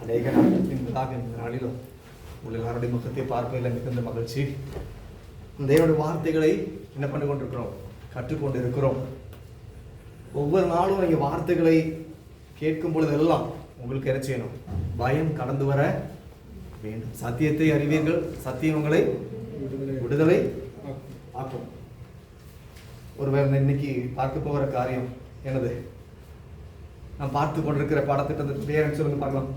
அநேக நாட்களுக்கு முன்பதாக இந்த நாளிலும் உங்கள் எல்லாருடைய முகத்தை பார்ப்பதில் மிகுந்த மகிழ்ச்சி. தேவனுடைய வார்த்தைகளை என்ன பண்ணி கொண்டிருக்கிறோம்? கற்றுக்கொண்டு இருக்கிறோம். ஒவ்வொரு நாளும் நீங்கள் வார்த்தைகளை கேட்கும் பொழுதெல்லாம் உங்களுக்கு என்ன செய்யணும்? பயம் கடந்து வர வேண்டும். சத்தியத்தை அறிவீர்கள், சத்தியம் உங்களை விடுதலை ஆக்கும். ஒருவேளை இன்னைக்கு பார்க்க போகிற காரியம் என்னது? நாம் பார்த்து கொண்டிருக்கிற பாடத்திட்டத்தின் பேர் சொல்லுங்க பார்க்கலாம்.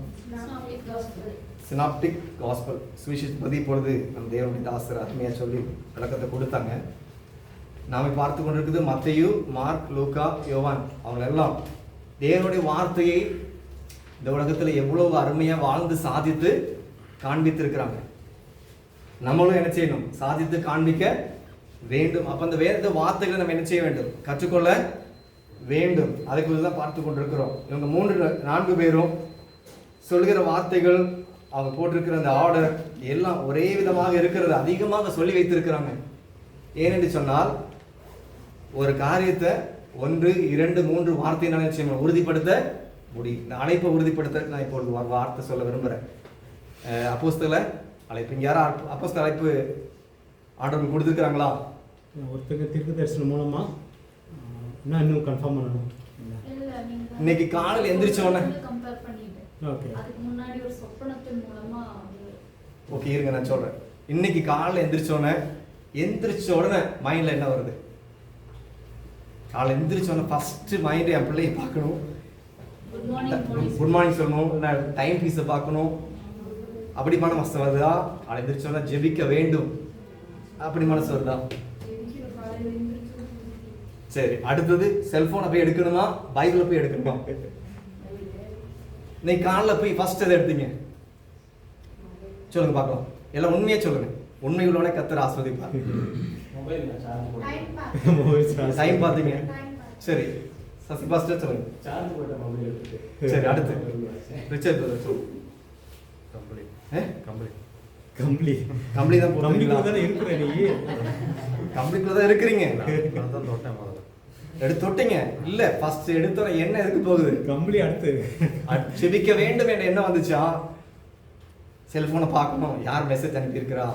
சினாப்டிக் காஸ்பல், சுவிசேஷத்தை இப்பொழுது நம் தேவனுடைய தாசர் அருமையாக சொல்லி விளக்கத்தை கொடுத்தாங்க. நாம் பார்த்து கொண்டிருக்கிறது மத்தேயு, மார்க், லூக்கா, யோவான். அவங்க எல்லாம் தேவனுடைய வார்த்தையை இந்த உலகத்தில் எவ்வளவு அருமையாக வாழ்ந்து சாதித்து காண்பித்திருக்கிறாங்க. நம்மளும் என்ன செய்யணும்? சாதித்து காண்பிக்க வேண்டும். அப்போ அந்த வேத வார்த்தைகளை நம்ம என்ன செய்ய வேண்டும்? கற்றுக்கொள்ள வேண்டும். அதை குறித்து தான் பார்த்து கொண்டிருக்கிறோம். இவங்க 3-4 பேரும் சொல்கிற வார்த்தைகள், அவங்க போட்டிருக்கிற அந்த ஆர்டர் எல்லாம் ஒரே விதமாக இருக்கிறது. அதிகமாக சொல்லி வைத்திருக்கிறாங்க. ஏனென்று சொன்னால் ஒரு காரியத்தை 1, 2, 3 வார்த்தையினால நிச்சயமாக உறுதிப்படுத்த முடியும். இந்த அழைப்பை உறுதிப்படுத்த நான் இப்பொழுது வார்த்தை சொல்ல விரும்புகிறேன். அப்போஸ்தல அழைப்பு, இங்கே யாரும் அப்போஸ்தல அழைப்பு ஆர்டர் கொடுத்துருக்குறாங்களா? ஒருத்தங்க தீர்க்க தரிசனம் மூலமா இன்னும் கன்ஃபார்ம் பண்ணணும். இன்னைக்கு காலையில் எந்திரிச்சோன்னே ஓகே இருங்க, நான் சொல்றேன். இன்னைக்கு காலையில் எந்திரிச்ச உடனே மைண்ட்ல என்ன வருது? காலையில் எந்திரிச்ச உடனே ஃபர்ஸ்ட் மைண்ட் என் பிள்ளையை பார்க்கணும், குட் மார்னிங் சொல்லணும், டைம் பீஸை பார்க்கணும். அப்படி மனசு வருதா? காலை எந்திரிச்ச உடனே ஜெபிக்க வேண்டும், அப்படி மனசு வருதா? சரி, அடுத்தது செல்போனை போய் எடுக்கணுமா, பைபிளை போய் எடுக்கணுமா? இன்னைக்கு காலையில் போய் ஃபர்ஸ்ட் எதை எடுத்தீங்க சொல்லுங்க பார்க்கலாம். எல்லாம் உண்மையே சொல்லுங்க. உண்மை உள்ளவனே கர்த்தர் ஆசீர்வதிப்பார். டைம் பார்த்தீங்க. சரி, சசி ஃபர்ஸ்ட் சொல்லுங்க. சரி, அடுத்து ரிச்சர்ட் பிரதர் சொல்லுங்க. கம்பளி தான் போறீங்களா? கம்பளிக்குள்ள தான் இருக்கிறீங்க. எடுத்து தொட்டீங்க இல்ல, ஃபர்ஸ்ட் எடுத்தோட என்ன எதுக்கு போகுது? கம்பளி. அடுத்து செபிக்க வேண்டும் என்ற என்ன வந்துச்சா? செல்போனை பார்க்கணும், யார் மெசேஜ் அனுப்பியிருக்கிறா,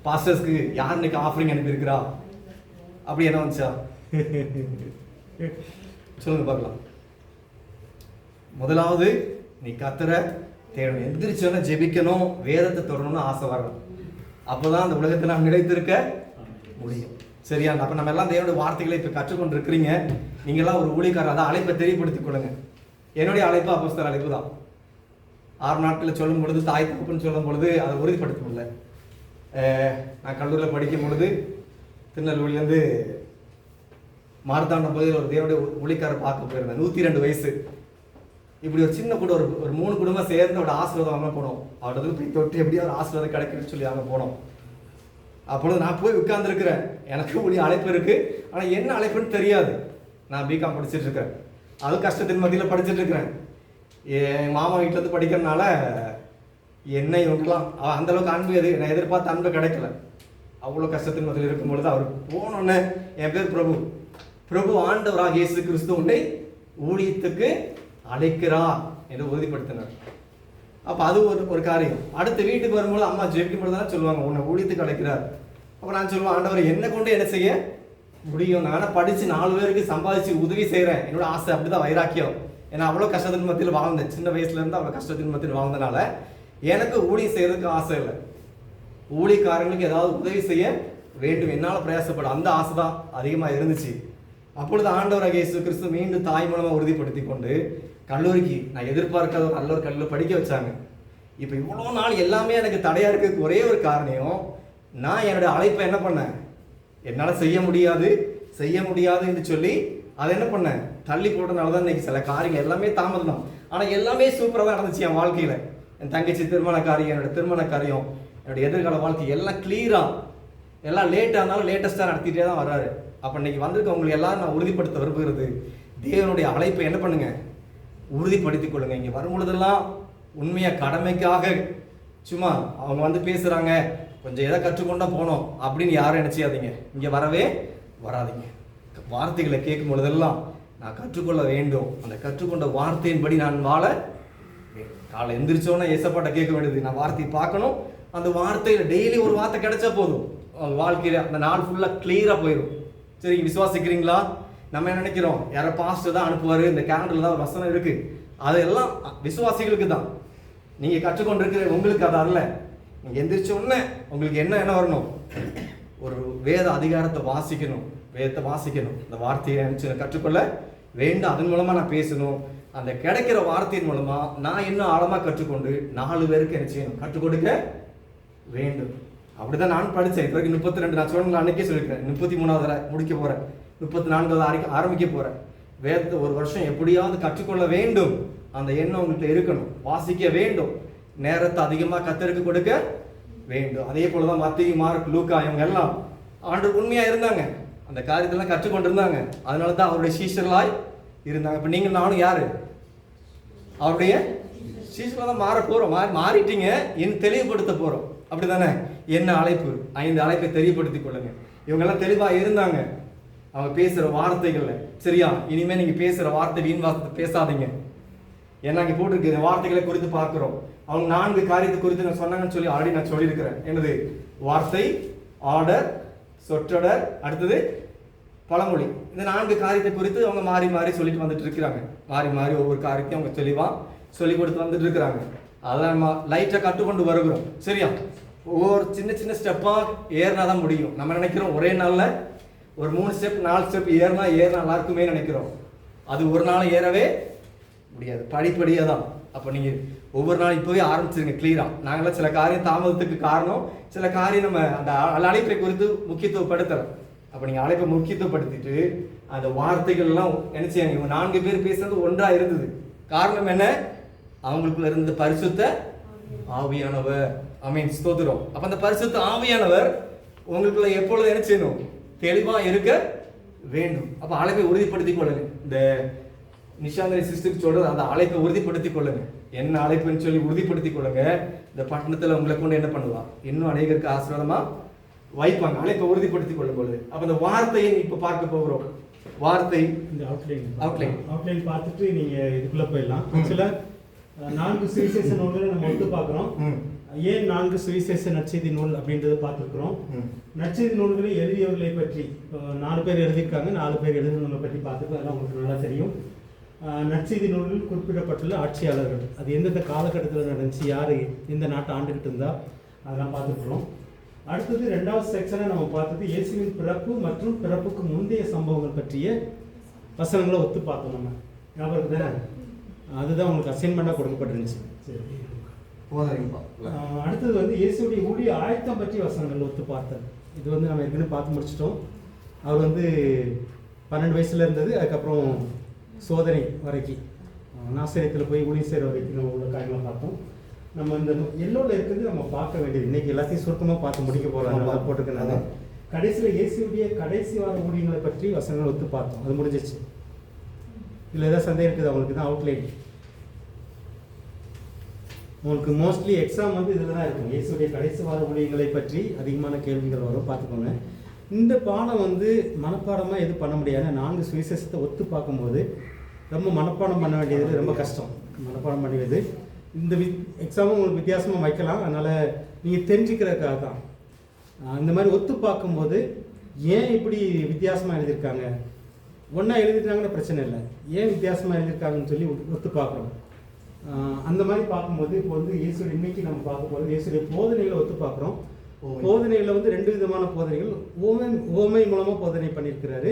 பாஸ்டர்ஸ்க்கு யார் இன்னைக்கு ஆஃபரிங் அனுப்பியிருக்கிறா, அப்படி என்ன வந்துச்சா? சொல்லுங்க பார்க்கலாம். முதலாவது நீ கர்த்தரை தேடணும், எந்திரிச்சோன்னா ஜெபிக்கணும், வேதத்தை தொடரணும்னு ஆசை வரணும். அப்போதான் அந்த உலகத்தில் நாம் நிலைத்திருக்க முடியும். சரியா? அப்போ நம்ம எல்லாம் தேவனுடைய வார்த்தைகளை இப்போ கற்றுக்கொண்டு இருக்கிறீங்க. நீங்கள்லாம் ஒரு ஊழியக்காரர், அதான் அழைப்பை தெரியப்படுத்திக் கொள்ளுங்க. என்னுடைய அழைப்பு அப்போஸ்தலர் அழைப்பு தான். 6 நாட்களில் சொல்லும் பொழுது, தாய் தகப்பன்னு சொல்லும் பொழுது அதை உறுதிப்படுத்த முடியல. நான் கல்லூரியில் படிக்கும் பொழுது திருநெல்வேலியிலேருந்து மார்த்தாண்டம் போது ஒரு தேவனுடைய ஊழியக்காரர் பார்க்க போயிருந்தேன். 102 வயசு. இப்படி ஒரு சின்ன கூட ஒரு 3 குடும்பம் சேர்ந்து அவரோட ஆசீர்வாதம் வாங்க போனோம். அவரோட போய் தொட்டு எப்படியா ஒரு ஆசீர்வாதம் கிடைக்குன்னு சொல்லி அங்கே போனோம். அப்பொழுது நான் போய் உட்கார்ந்துருக்கிறேன். எனக்கு ஒளி அழைப்பு இருக்கு, ஆனால் என்ன அழைப்புன்னு தெரியாது. நான் பிகாம் படிச்சுட்டு இருக்கிறேன். அது கஷ்டத்தின் மத்தியில் படிச்சுட்டு இருக்கிறேன். என் மாமா வீட்டிலேருந்து படிக்கிறதுனால என்ன இவங்கெல்லாம் அந்த அளவுக்கு அன்பு நான் எதிர்பார்த்த அன்பு கிடைக்கல. அவ்வளோ கஷ்டத்தின் மத்தியில் இருக்கும் பொழுது அவர் போனோன்னே, என் பேர் பிரபு ஆண்டவராக இயேசு கிறிஸ்து உன்னை ஊழியத்துக்கு அழைக்கிறா என்று உறுதிப்படுத்தினார். அப்போ அது ஒரு காரியம். அடுத்து வீட்டுக்கு வரும்போது அம்மா ஜெபிக்கும் பொழுது தானே சொல்லுவாங்க, உன்னை ஊழியத்துக்கு அழைக்கிறார். அப்போ நான் சொல்லுவேன், ஆண்டவர் என்ன கொண்டு என்ன செய்ய முடியும்? நான் படித்து 4 பேருக்கு சம்பாதிச்சு உதவி செய்கிறேன். என்னோட ஆசை அப்படிதான், வைராக்கியம். ஏன்னா அவ்வளோ கஷ்டத்தின் மத்தியில் வாழ்ந்தேன். சின்ன வயசுலேருந்து அவ்வளோ கஷ்டத்தின் மத்தியில் வாழ்ந்தனால எனக்கு ஊழியம் செய்யறதுக்கு ஆசை இல்லை. ஊழியக்காரங்களுக்கு ஏதாவது உதவி செய்ய வேண்டும், என்னால் பிரயாசப்படும் அந்த ஆசை தான் அதிகமாக இருந்துச்சு. அப்பொழுது ஆண்டவராகிய இயேசு கிறிஸ்து மீண்டும் தாய் மூலமாக உறுதிப்படுத்தி கொண்டு கல்லூரிக்கு நான் எதிர்பார்க்காத ஒரு நல்ல ஒரு கல்லூரி படிக்க வச்சாங்க. இப்போ இவ்வளோ நாள் எல்லாமே எனக்கு தடையாக இருக்கிறதுக்கு ஒரே ஒரு காரணம், நான் என்னோட அழைப்பை என்ன பண்ணேன்? என்னால் செய்ய முடியாது என்று சொல்லி அதை என்ன பண்ணேன்? தள்ளி போட்டனால தான் இன்னைக்கு சில காரியங்கள் எல்லாமே தாமதம். ஆனால் எல்லாமே சூப்பராக தான் நடந்துச்சு என் வாழ்க்கையில். என் தங்கச்சி திருமண காரியம், என்னோட திருமண காரியம், என்னோடய எதிர்கால வாழ்க்கை எல்லாம் கிளியராக, எல்லாம் லேட்டாக இருந்தாலும் லேட்டஸ்ட்டாக நடத்திட்டே தான் வர்றாரு. அப்போ இன்னைக்கு வந்திருக்க உங்களுக்கு எல்லாரும் நான் உறுதிப்படுத்த விரும்புகிறது, தேவனுடைய அழைப்பை என்ன பண்ணுங்க? உறுதிப்படுத்திக் கொள்ளுங்க. இங்கே வரும்பொழுதெல்லாம் உண்மையாக கடமைக்காக சும்மா அவங்க வந்து பேசுகிறாங்க, கொஞ்சம் எதை கற்றுக்கொண்டா போனோம் அப்படின்னு யாரும் என்ன செய்யாதீங்க, இங்கே வரவே வராதிங்க. வார்த்தைகளை கேட்கும் பொழுதெல்லாம் நான் கற்றுக்கொள்ள வேண்டும், அந்த கற்றுக்கொண்ட வார்த்தையின்படி நான் வாழ வேண்டும். காலை எந்திரிச்சோன்னா ஏசப்பாட்ட கேட்க வேண்டியது, நான் வார்த்தையை பார்க்கணும், அந்த வார்த்தையில் டெய்லி ஒரு வார்த்தை கிடைச்சா போதும், அவங்க வாழ்க்கையில் அந்த நாள் ஃபுல்லாக கிளியராக போயிடும். சரி, விசுவாசிக்கிறீங்களா? நம்ம என்ன நினைக்கிறோம், யாரோ பாஸ்டர் தான் அனுப்புவார், இந்த கேலண்டரில் தான் ஒரு வசனம் இருக்குது, அதெல்லாம் விசுவாசிகளுக்கு தான். நீங்கள் கற்றுக்கொண்டு இருக்கிற உங்களுக்கு அது அல்ல. நீங்கள் எந்திரிச்ச உடனே உங்களுக்கு என்ன வரணும், ஒரு வேத அதிகாரத்தை வாசிக்கணும், வேதத்தை வாசிக்கணும், அந்த வார்த்தையை நினச்சி கற்றுக்கொள்ள வேண்டும். அதன் மூலமாக நான் பேசணும். அந்த கிடைக்கிற வார்த்தையின் மூலமாக நான் இன்னும் ஆழமாக கற்றுக்கொண்டு 4 பேருக்கு என்ன செய்யணும், கற்றுக் கொடுக்க வேண்டும். அப்படிதான் நான் படித்தேன். இப்போ 32 நான் சொன்ன அன்னைக்கே சொல்லியிருக்கேன், 33வது முடிக்க போகிறேன், 34வது ஆரம்பிக்க போகிறேன். வேதத்தை ஒரு வருஷம் எப்படியாவது கற்றுக்கொள்ள வேண்டும், அந்த எண்ணம் உங்கள்கிட்ட இருக்கணும். வாசிக்க வேண்டும், நேரத்தை அதிகமாக கத்தருக்கு கொடுக்க வேண்டும். அதே போல தான் மத்தேயு, மார்க், லூக்கா இவங்க எல்லாம் ஆண்டவர் உண்மையாக இருந்தாங்க, அந்த காரியத்தெல்லாம் கற்றுக்கொண்டு இருந்தாங்க. அதனால தான் அவருடைய சீஷர்களாய் இருந்தாங்க. இப்போ நீங்கள் நானும் யாரு? அவருடைய சீஷர்களாக தான் மாற போகிறோம். மாறிட்டீங்க, என் தெளிவுபடுத்த போகிறோம். அப்படி தானே? என்ன அழைப்பு? 5 அழைப்பை தெளிவுபடுத்திக் கொள்ளுங்க. இவங்கெல்லாம் தெளிவாக இருந்தாங்க அவங்க பேசுகிற வார்த்தைகளில். சரியா? இனிமேல் நீங்கள் பேசுகிற வார்த்தை வீண் வார்த்தை பேசாதீங்க. ஏன்னா இங்கே போட்டிருக்கு வார்த்தைகளை குறித்து பார்க்குறோம். அவங்க 4 காரியத்தை குறித்து நான் சொன்னாங்கன்னு சொல்லி ஆல்ரெடி நான் சொல்லியிருக்கிறேன். என்னது? வார்த்தை, ஆர்டர், சொற்றொடர், அடுத்தது பழமொழி. இந்த 4 காரியத்தை குறித்து அவங்க மாறி மாறி சொல்லிட்டு வந்துட்டு இருக்கிறாங்க. மாறி மாறி ஒவ்வொரு காரியத்தையும் அவங்க தெளிவாக சொல்லி கொடுத்து வந்துட்டு இருக்கிறாங்க. அதெல்லாம் நம்ம லைட்டாக கற்றுக்கொண்டு வருகிறோம். சரியா? ஒவ்வொரு சின்ன சின்ன ஸ்டெப்பாக ஏறினா தான் முடியும். நம்ம நினைக்கிறோம் ஒரே நாளில் ஒரு 3 ஸ்டெப் 4 ஸ்டெப் ஏறினா நல்லா இருக்குமே நினைக்கிறோம். அது ஒரு நாள் ஏறவே முடியாது, படிப்படியாக தான். அப்போ நீங்கள் ஒவ்வொரு நாள் இப்போவே ஆரம்பிச்சிருங்க கிளியராக. நாங்களாம் சில காரியம் தாமதத்துக்கு காரணம், சில காரியம் நம்ம அந்த அழைப்பை குறித்து முக்கியத்துவப்படுத்தலாம். அப்போ நீங்கள் அழைப்பை முக்கியத்துவப்படுத்திட்டு அந்த வார்த்தைகள்லாம் என்ன செய்யாங்க, இவங்க 4 பேர் பேசுறது ஒன்றாக இருந்தது. காரணம் என்ன? அவங்களுக்குள்ள இருந்த பரிசுத்த ஆவியானவர். ஆமென், ஸ்தோத்திரம். அப்போ அந்த பரிசுத்த ஆவியானவர் உங்களுக்குள்ள எப்பொழுது என்ன செய்யணும், தெளிவாக இருக்க வேண்டும். அப்போ அழைப்பை உறுதிப்படுத்திக் கொள்ளுங்க. இந்த நிஷாந்தரி சிஸ்டருக்கு சொல்றது அந்த அழைப்பை உறுதிப்படுத்திக் கொள்ளுங்க. என்ன அழைப்புன்னு சொல்லி உறுதிப்படுத்திக் கொள்ளுங்க. இந்த பட்டணத்தில் உங்களை கொண்டு என்ன பண்ணுவா, இன்னும் அநேகருக்கு ஆசீர்வாதமா வைப்பாங்க. அழைப்பை உறுதிப்படுத்திக் கொள்ளும் பொழுது. அப்போ இந்த வார்த்தையை இப்போ பார்க்க போகிறோம். வார்த்தை இந்த அவுட்லைன் பார்த்துட்டு நீங்க இதுக்குள்ள போயிடலாம். ஆக்சுவலா 4 சுவிசேஷ நூல்களை நம்ம ஒத்து பார்க்குறோம். ஏன் 4 சுவிசேஷ நற்செய்தி நூல் அப்படின்றத பார்த்துருக்குறோம். நற்செய்தி நூல்களை எழுதியவர்களை பற்றி இப்போ 4 பேர் எழுதியிருக்காங்க. 4 பேர் எழுதினவங்களை பற்றி பார்த்துட்டு அதெல்லாம் உங்களுக்கு நல்லா தெரியும். நற்செய்தி நூலில் குறிப்பிடப்பட்டுள்ள ஆட்சியாளர்கள், அது எந்தெந்த காலகட்டத்தில் நடந்துச்சு, யார் எந்த நாட்டை ஆண்டுகிட்டு இருந்தா, அதெல்லாம் பார்த்துருக்குறோம். அடுத்தது 2வது செக்ஷனை நம்ம பார்த்தது இயேசுவின் பிறப்பு மற்றும் பிறப்புக்கு முந்தைய சம்பவங்கள் பற்றிய வசனங்களை ஒத்து பார்த்தோம். நம்ம ஞாபகம் தானே? அதுதான் உங்களுக்கு அசைன்மெண்ட்டாக கொடுக்கப்பட்டிருந்துச்சு. சரி, அடுத்தது வந்து இயேசுடைய ஊழிய ஆயத்தம் பற்றி வசனங்கள் ஒத்து பார்த்தது. இது வந்து நம்ம ஏற்கனவே பார்த்து முடிச்சிட்டோம். அவர் வந்து 12 வயசுல இருந்தது, அதுக்கப்புறம் சோதனை வரைக்கும் நாசரேத்தில் போய் ஊழியம் செய்கிற வரைக்கும் நம்ம உள்ள காரியங்களை பார்த்தோம். நம்ம இந்த எல்லோவில் இருக்கிறது நம்ம பார்க்க வேண்டியது. இன்னைக்கு எல்லாத்தையும் சுருக்கமாக பார்த்து முடிக்க போகிறாங்க போட்டுக்கனால கடைசியில் இயேசுடைய கடைசி வார ஊழியங்களை பற்றி வசனங்கள் ஒத்து பார்த்தோம். அது முடிஞ்சிச்சு. இதில் ஏதாவது சந்தேகம் இருக்குது? அவங்களுக்கு தான் அவுட்லைன். உங்களுக்கு மோஸ்ட்லி எக்ஸாம் வந்து இதில் தான் இருக்கும். இயேசுடைய கடைசி வார ஊழியங்களை பற்றி அதிகமான கேள்விகள் வரும், பார்த்துக்கோங்க. இந்த பாடம் வந்து மனப்பாடமாக எது பண்ண முடியாது. 4 சுவிசேஷத்தை ஒத்து பார்க்கும்போது ரொம்ப மனப்பாடம் பண்ண வேண்டியது ரொம்ப கஷ்டம். மனப்பாடம் பண்ணியது இந்த எக்ஸாமும் உங்களுக்கு வித்தியாசமாக வைக்கலாம். அதனால் நீங்கள் தெரிஞ்சுக்கிறதுக்காக தான். இந்த மாதிரி ஒத்து பார்க்கும்போது ஏன் இப்படி வித்தியாசமாக எழுதியிருக்காங்க, ஒன்றா எழுதிட்டாங்கன்னு பிரச்சனை இல்லை, ஏன் வித்தியாசமாக எழுதியிருக்காங்கன்னு சொல்லி ஒத்து பார்க்குறோம். அந்த மாதிரி பார்க்கும்போது இப்போ வந்து இயேசுடைய இன்னைக்கு நம்ம பார்க்கும்போது இயேசுடைய போதனைகளை ஒத்து பார்க்குறோம். போதனைகளில் வந்து 2 விதமான போதனைகள். ஓமை மூலமாக போதனை பண்ணியிருக்கிறாரு,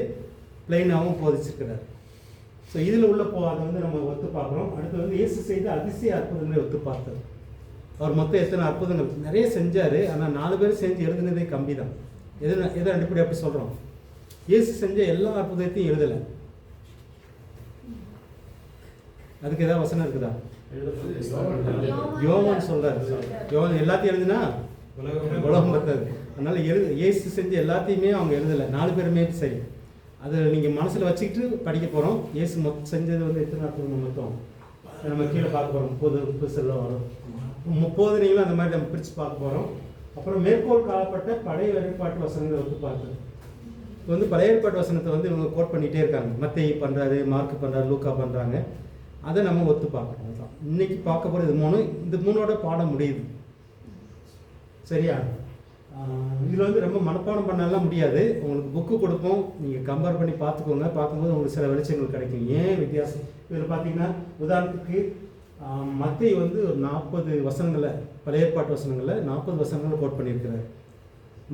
பிளைனாகவும் போதிச்சிருக்கிறாரு. ஸோ இதில் உள்ள அதை வந்து நம்ம ஒத்து பார்க்குறோம். அடுத்து வந்து இயேசு செய்த அதிசய அற்புதங்களை ஒத்து பார்த்தது. அவர் மொத்தம் எத்தனை அற்புதங்கள் நிறைய செஞ்சார், ஆனால் 4 பேர் செஞ்சு எழுதுனதே கம்மி தான். எதை அடிப்படை அப்படி சொல்கிறோம்? இயேசு செஞ்ச எல்லா அற்புதத்தையும் எழுதலை. அதுக்கு ஏதாவது வசனம் இருக்குதா? யோவான் சொல்றாரு, யோவான் எல்லாத்தையும் எழுதுனா உலகம் பத்தாது. அதனால இயேசு செஞ்ச எல்லாத்தையுமே அவங்க எழுதலை, 4 பேருமே சரி. அதை நீங்கள் மனசில் வச்சுக்கிட்டு படிக்க போகிறோம். இயேசு செஞ்சது வந்து எத்தனை அற்புதம் மொத்தம் நம்ம கீழே பார்க்க போகிறோம். புதுசில் வரும் 30 அந்த மாதிரி நம்ம பிரித்து பார்க்க போகிறோம். அப்புறம் மேற்கோள் காலப்பட்ட பழைய ஏற்பாட்டு வசனங்களை ஒத்து பார்த்தது. இப்போ வந்து பழைய ஏற்பாட்டு வசனத்தை வந்து இவங்க கோட் பண்ணிகிட்டே இருக்காங்க. மத்தேயு பண்ணுறாரு, மார்க் பண்ணுறாரு, லூக்கா பண்ணுறாங்க. அதை நம்ம ஒத்து பார்க்கணும். அதுதான் இன்னைக்கு பார்க்க போகிறது மூணு. இந்த மூணோட பாடம் முடியுது. சரியா? இதில் வந்து ரொம்ப மனப்பாடம் பண்ணலாம் முடியாது. உங்களுக்கு புக்கு கொடுப்போம், நீங்கள் கம்பேர் பண்ணி பார்த்துக்கோங்க. பார்க்கும்போது உங்களுக்கு சில வெளிச்சங்கள் கிடைக்கும். ஏன் வித்தியாசம் இதில் பார்த்தீங்கன்னா, உதாரணத்துக்கு மத்தேயு வந்து ஒரு 40 வசனங்களை, பழைய ஏற்பாட்டு வசனங்களை 40 வசனங்களை கோட் பண்ணியிருக்கிறார்.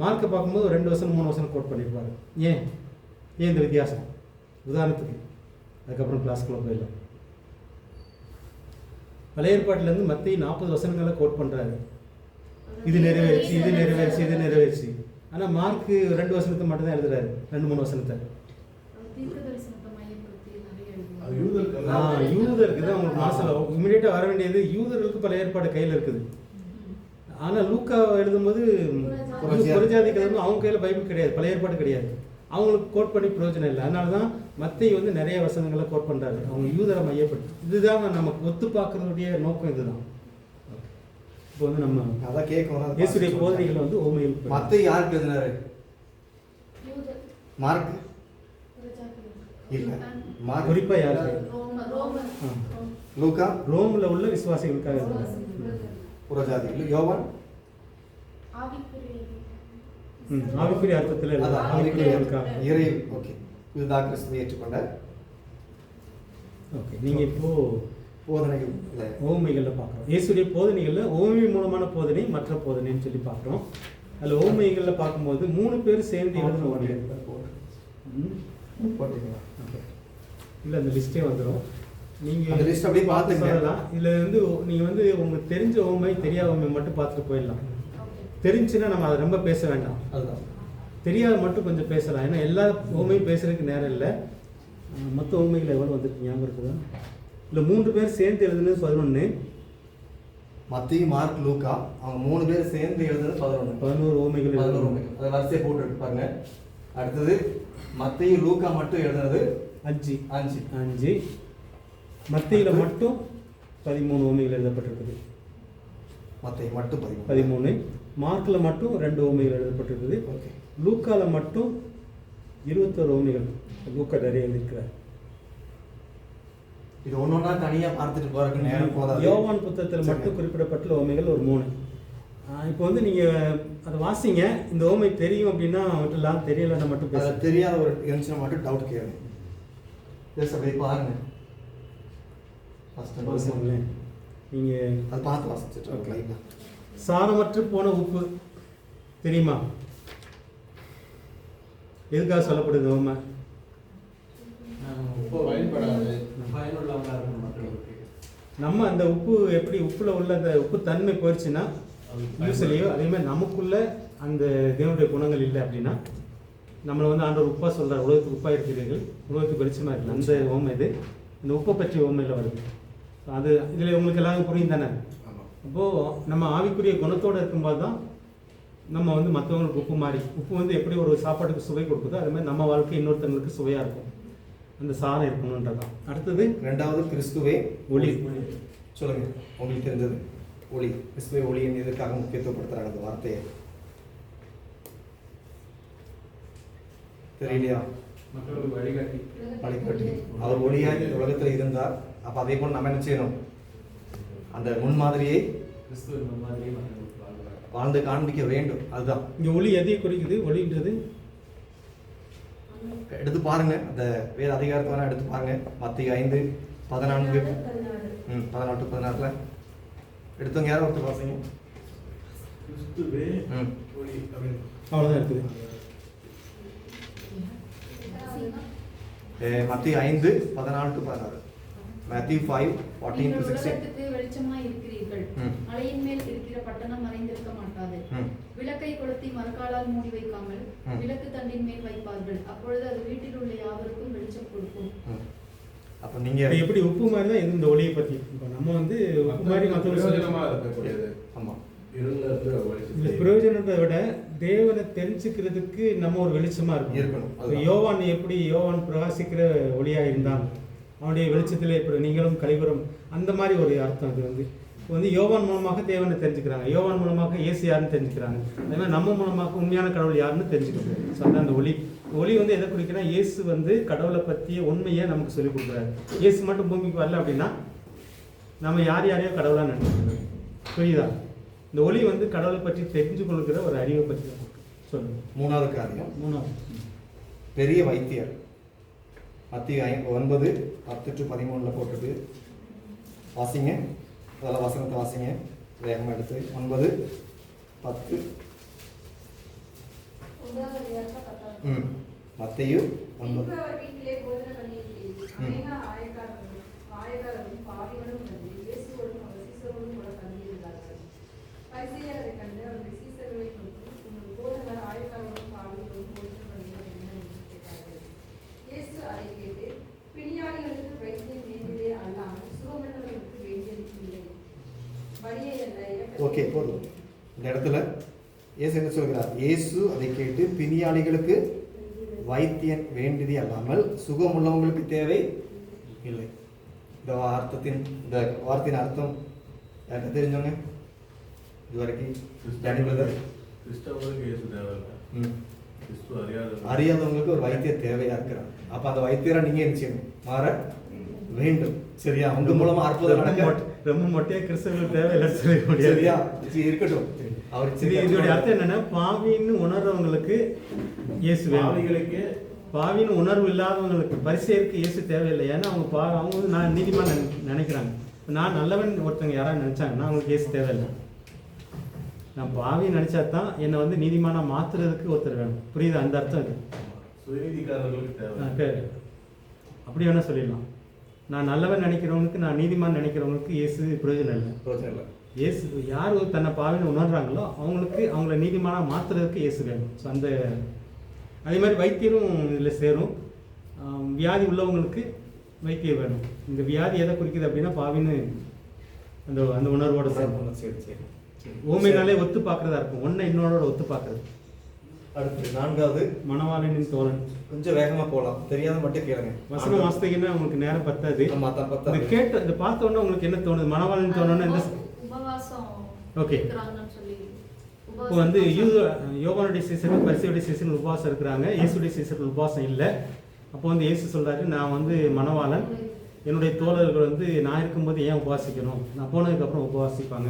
மார்க்கை பார்க்கும்போது 2 வசனம் 3 வசனம் கோட் பண்ணியிருப்பாரு. ஏன் இந்த வித்தியாசம்? உதாரணத்துக்கு, அதுக்கப்புறம் கிளாஸ்க்குள்ளே போயிடலாம். பழைய ஏற்பாட்டிலேருந்து மத்தேயு 40 வசனங்களை கோட் பண்ணுறாரு. இது நிறைவேறிச்சு, இது நிறைவேறிச்சு, இது நிறைவேறிச்சு. ஆனால் மார்க்கு 2 வசனத்தை மட்டும் தான் எழுதுறாரு, 2-3 வசனத்தை. யூதருக்கு தான் உங்களுக்கு மனசில் இமீடியட்டாக வர வேண்டியது. யூதர்களுக்கு பல ஏற்பாடு கையில் இருக்குது. ஆனால் லூக்கா எழுதும்போது புறஜாதிகள் வந்து அவங்க கையில் பைபிள் கிடையாது, பழைய ஏற்பாடு கிடையாது. அவங்களுக்கு கோட் பண்ணி பிரயோஜனம் இல்லை. அதனால தான் மத்தேயு வந்து நிறைய வசனங்களை கோட் பண்ணுறாரு, அவங்க யூதரை மையப்பட்டு. இதுதான் நமக்கு ஒத்து பார்க்கறதுடைய நோக்கம். இதுதான் இப்போ வந்து நம்ம அதான் கேட்கணும். இயேசுடைய போதனைகளை வந்து ஓமையில் மத்தேயு யாருக்கு எழுதினாரு? மார்க் இல்ல, மார்க் குறிப்பா யாருக்கு? லூக்கா ரோம்ல உள்ள விசுவாசிகளுக்காக எழுதினார். புறஜாதிகள். யோவான் ஆவிக்குரிய அர்த்தத்தில் ஆவிக்குரியவர்களுக்காக. இறை. ஓகே, இதுதான் கிறிஸ்துவை ஏற்றுக்கொண்ட. ஓகே, நீங்க இப்போ போதனைகள் ஓமைகளில் பார்க்குறோம். இயேசுடைய போதனைகளில் ஓமை மூலமான போதனை, மற்ற போதனைன்னு சொல்லி பார்க்குறோம். அதில் ஓமைகளில் பார்க்கும்போது 3 பேர் சேர்ந்து எழுதின ஓமைகள். இல்லை, அந்த லிஸ்ட்டே வந்துடும். நீங்கள் லிஸ்ட் அப்படியே பார்த்து சொல்லலாம். இதில் வந்து நீங்கள் வந்து உங்களுக்கு தெரிஞ்ச ஓமை, தெரியாத ஓமை மட்டும் பார்த்துட்டு போயிடலாம். தெரிஞ்சுன்னா நம்ம அதை ரொம்ப பேச வேண்டாம். அதுதான். தெரியாத மட்டும் கொஞ்சம் பேசலாம். ஏன்னா எல்லா ஓமையும் பேசுறதுக்கு நேரம் இல்லை. மொத்த ஓமைகள் எவ்வளோ வந்துருக்கு ஞாபகம் இருக்குதா? இல்லை, 3 பேர் சேர்ந்து எழுதுனது 11. மத்தேயு, மார்க், லூக்கா அவங்க 3 பேர் சேர்ந்து எழுதுனது 11 ஓமைகள். 11 ஓமைகள். அதை வரிசையை போட்டு பாருங்க. அடுத்தது மத்தேயு, லூக்கா மட்டும் எழுதுனது 5. மத்தேயுல மட்டும் 13 ஓமைகள் எழுதப்பட்டிருக்குது. மத்தேயு மட்டும் 13. மார்க்கில் மட்டும் 2 ஓமைகள் எழுதப்பட்டிருக்குது. ஓகே. லூக்கால மட்டும் 21 ஓமைகள். லூக்கா நிறைய எழுதியிருக்கிறார். இது ஒன்னொன்னா தனியா பார்த்துட்டு போறதுக்கு நேரம் போதாது. யோவான் புத்தகத்தில் மட்டும் குறிப்பிடப்பட்ட ஓமைகள் ஒரு 3. இப்போ வந்து நீங்க அதை வாசிங்க. இந்த ஓமை தெரியும் அப்படின்னா விட்டுலாம், தெரியலன்னா மட்டும் பேச. தெரியாத ஒரு இருந்துச்சுன்னா மட்டும் டவுட் கேளுங்க. அப்படியே பாருங்க. நீங்க அதை பார்த்து வாசிச்சுட்டு சாரமற்று போன உப்பு தெரியுமா? எதுக்காக சொல்லப்படுது ஓமை? நம்ம அந்த உப்பு எப்படி உப்புல உள்ள அந்த உப்பு தன்மை போயிடுச்சுன்னா யூஸ்லையோ, அதே மாதிரி நமக்குள்ள அந்த தேவனுடைய குணங்கள் இல்லை அப்படின்னா நம்மளை வந்து ஆண்டவர் உப்பா சொல்றார். உலகத்துக்கு உப்பா இருக்கிறீர்கள், உலகத்துக்கு வெளிச்சமா இருக்கு. அந்த ஓமை இது. இந்த உப்பை பற்றி ஓமையில் வருது. அது இதில் உங்களுக்கு எல்லாரும் புரியும் தானே? அப்போது நம்ம ஆவிக்குரிய குணத்தோடு இருக்கும்போது தான் நம்ம வந்து மற்றவங்களுக்கு உப்பு மாதிரி, உப்பு வந்து எப்படி ஒரு சாப்பாட்டுக்கு சுவை கொடுக்குதோ அது மாதிரி நம்ம வாழ்க்கை இன்னொருத்தவங்களுக்கு சுவையாக இருக்கும். அந்த சாரம் இருக்கணுன்றதான். அடுத்தது 2வது கிறிஸ்துவே ஒளி. சொல்லுங்க, உங்களுக்கு தெரிஞ்சது ஒளி. கிறிஸ்துவே ஒளியின் எதற்காக முக்கியத்துவப்படுத்துறாங்க அந்த வார்த்தையை? தெரியலையா? வழிகாட்டி. அவர் ஒளியாக இந்த உலகத்தில் இருந்தார். அப்போ அதே போல் நம்ம என்ன செய்யணும்? அந்த முன்மாதிரியை வாழ்ந்து காண்பிக்க வேண்டும். அதுதான் இங்கே ஒளி எதை குறிக்குது? ஒளின்றது எடுத்து பாருங்க, அந்த வேத அதிகாரத்தை வேணா எடுத்து பாருங்க. மத்தேயு 5:14 14-16 எடுத்தவங்க யாரும் ஒருத்தர் வாசிங்க. அவ்வளோதான் இருக்குது. மத்தேயு 5:14-16. Matthew 5:14-16. வெளிச்சமாய் இருக்கிறீர்கள். மலையின் மேல் இருக்கிற பட்டணம் மறைந்திருக்க மாட்டாது. விளக்கை கொளுத்தி மரக்காலால் மூடி வைக்காமல் விளக்கு தண்டின் மேல் வைப்பார்கள். அப்பொழுது அது வீட்டில் உள்ள யாவருக்கும் வெளிச்சம் கொடுக்கும். அப்ப நீங்க எப்படி உப்பு மாதிரி தான் இந்த ஒளியை பத்தி இப்போ நம்ம வந்து உப்பு மாதிரி மற்றவங்க. ஆமா, இந்த பிரயோஜனத்தை விட தேவனை தெரிஞ்சுக்கிறதுக்கு நம்ம ஒரு வெளிச்சமா இருக்கணும். யோவான் எப்படி யோவான் பிரகாசிக்கிற ஒளியா இருந்தான், அவனுடைய வெளிச்சத்திலே இப்போ நீங்களும் கலைபுரம், அந்த மாதிரி ஒரு அர்த்தம். அது வந்து வந்து யோவான் மூலமாக தேவனை தெரிஞ்சுக்கிறாங்க, யோவான் மூலமாக இயேசு யாருன்னு தெரிஞ்சுக்கிறாங்க, அதே மாதிரி நம்ம மூலமாக உண்மையான கடவுள் யாருன்னு தெரிஞ்சுக்கிறாங்க. ஸோ அதான் அந்த ஒளி. ஒளி வந்து எதை குறிக்கிறா, இயேசு வந்து கடவுளை பற்றிய உண்மையை நமக்கு சொல்லிக் கொடுக்குறாரு. இயேசு மட்டும் பூமிக்கு வரல அப்படின்னா நம்ம யாரையோ கடவுளாக நினைச்சுக்கிறோம். புரியுதா? இந்த ஒளி வந்து கடவுளை பற்றி தெரிஞ்சு கொள்கிற ஒரு அறிவை பற்றி சொல்லுங்க. 3வது காரியம், 3வது பெரிய வைத்தியர். மத்திய 9:10-13 போட்டுட்டு வாசிங்க. அதெல்லாம் வசனத்தை வாசிங்க வேகமாக எடுத்து. 9:10. மத்தேயு 9. ஓகே, போதும். இந்த இடத்துல இயேசு என்ன சொல்கிறார்? இயேசு அதை கேட்டு பிணியாளிகளுக்கு வைத்தியன் வேண்டியது அல்லாமல் சுகம் உள்ளவங்களுக்கு தேவை இல்லை. இந்த வார்த்தையின் அர்த்தம் யாருக்கு தெரிஞ்சவங்க இது வரைக்கும்? அறியாதவங்களுக்கு ஒரு வைத்தியர் தேவையா இருக்கிறார். அப்ப அந்த வைத்தியரா நீங்க என்ன செய்யணும்? மாற வேண்டும். சரியா? உங்க மூலமா அற்புதம் நடக்க ரொம்ப மொட்டையா கிறிஸ்தவர்களுக்கு தேவையில்லை சொல்ல முடியாது. சரியா? இருக்கட்டும். அவர் இதோட அர்த்தம் என்னன்னா, பாவின்னு உணர்றவங்களுக்கு இயேசு வேணும். பாவின்னு உணர்வு இல்லாதவங்களுக்கு பரிசேருக்கு இயேசு தேவையில்லை. ஏன்னா அவங்க வந்து நான் நீதிமான் நினைக்கிறாங்க. நான் நல்லவன் ஒருத்தவங்க யாராவது நினைச்சாங்கன்னா அவங்களுக்கு இயேசு தேவையில்லை. நான் பாவி நினைச்சா தான் என்னை வந்து நீதிமானா மாத்துறதுக்கு ஒருத்தர் வேணும். புரியுது? அந்த அர்த்தம் இது. தேவை அப்படி வேணா சொல்லிடலாம். நான் நல்லவன் நினைக்கிறவங்களுக்கு, நான் நீதிமான் நினைக்கிறவங்களுக்கு இயேசு பிரயோஜனம் இல்லை. இயேசு யார் தன்னை பாவின்னு உணர்றாங்களோ அவங்களுக்கு அவங்கள நீதிமானாக மாற்றுறதுக்கு இயேசு வேணும். ஸோ அந்த அதே மாதிரி வைத்தியரும் இதில் சேரும். வியாதி உள்ளவங்களுக்கு வைத்தியம் வேணும். இந்த வியாதி எதை குறிக்குது அப்படின்னா பாவின்னு அந்த அந்த உணர்வோட சேரும். சரி. ஊமைனாலே ஒத்து பார்க்குறதா இருக்கும், ஒன்றை இன்னொன்னோட ஒத்து பார்க்குறது. அடுத்து 4வது மணவாளனின் தோழன். கொஞ்சம் வேகமா போகலாம், தெரியாத மட்டும் கேளுங்க. வசனம் வாசித்தீங்கன்னா உங்களுக்கு நேரம் பத்தாது. இந்த கேட்ட இந்த பார்த்த உடனே உங்களுக்கு என்ன தோணுது? மணவாளன் தோணுன்னா எந்த உபவாசம்? ஓகே, இப்போ வந்து யோவானுடைய சீசன், பரிசேயுடைய சீசன் உபவாசம் இருக்கிறாங்க. இயேசுடைய சீசன் உபவாசம் இல்லை. அப்போ வந்து இயேசு சொல்றாரு, நான் வந்து மணவாளன், என்னுடைய தோழர்கள் வந்து நான் இருக்கும்போது ஏன் உபவாசிக்கணும், நான் போனதுக்கப்புறம் உபவாசிப்பாங்க.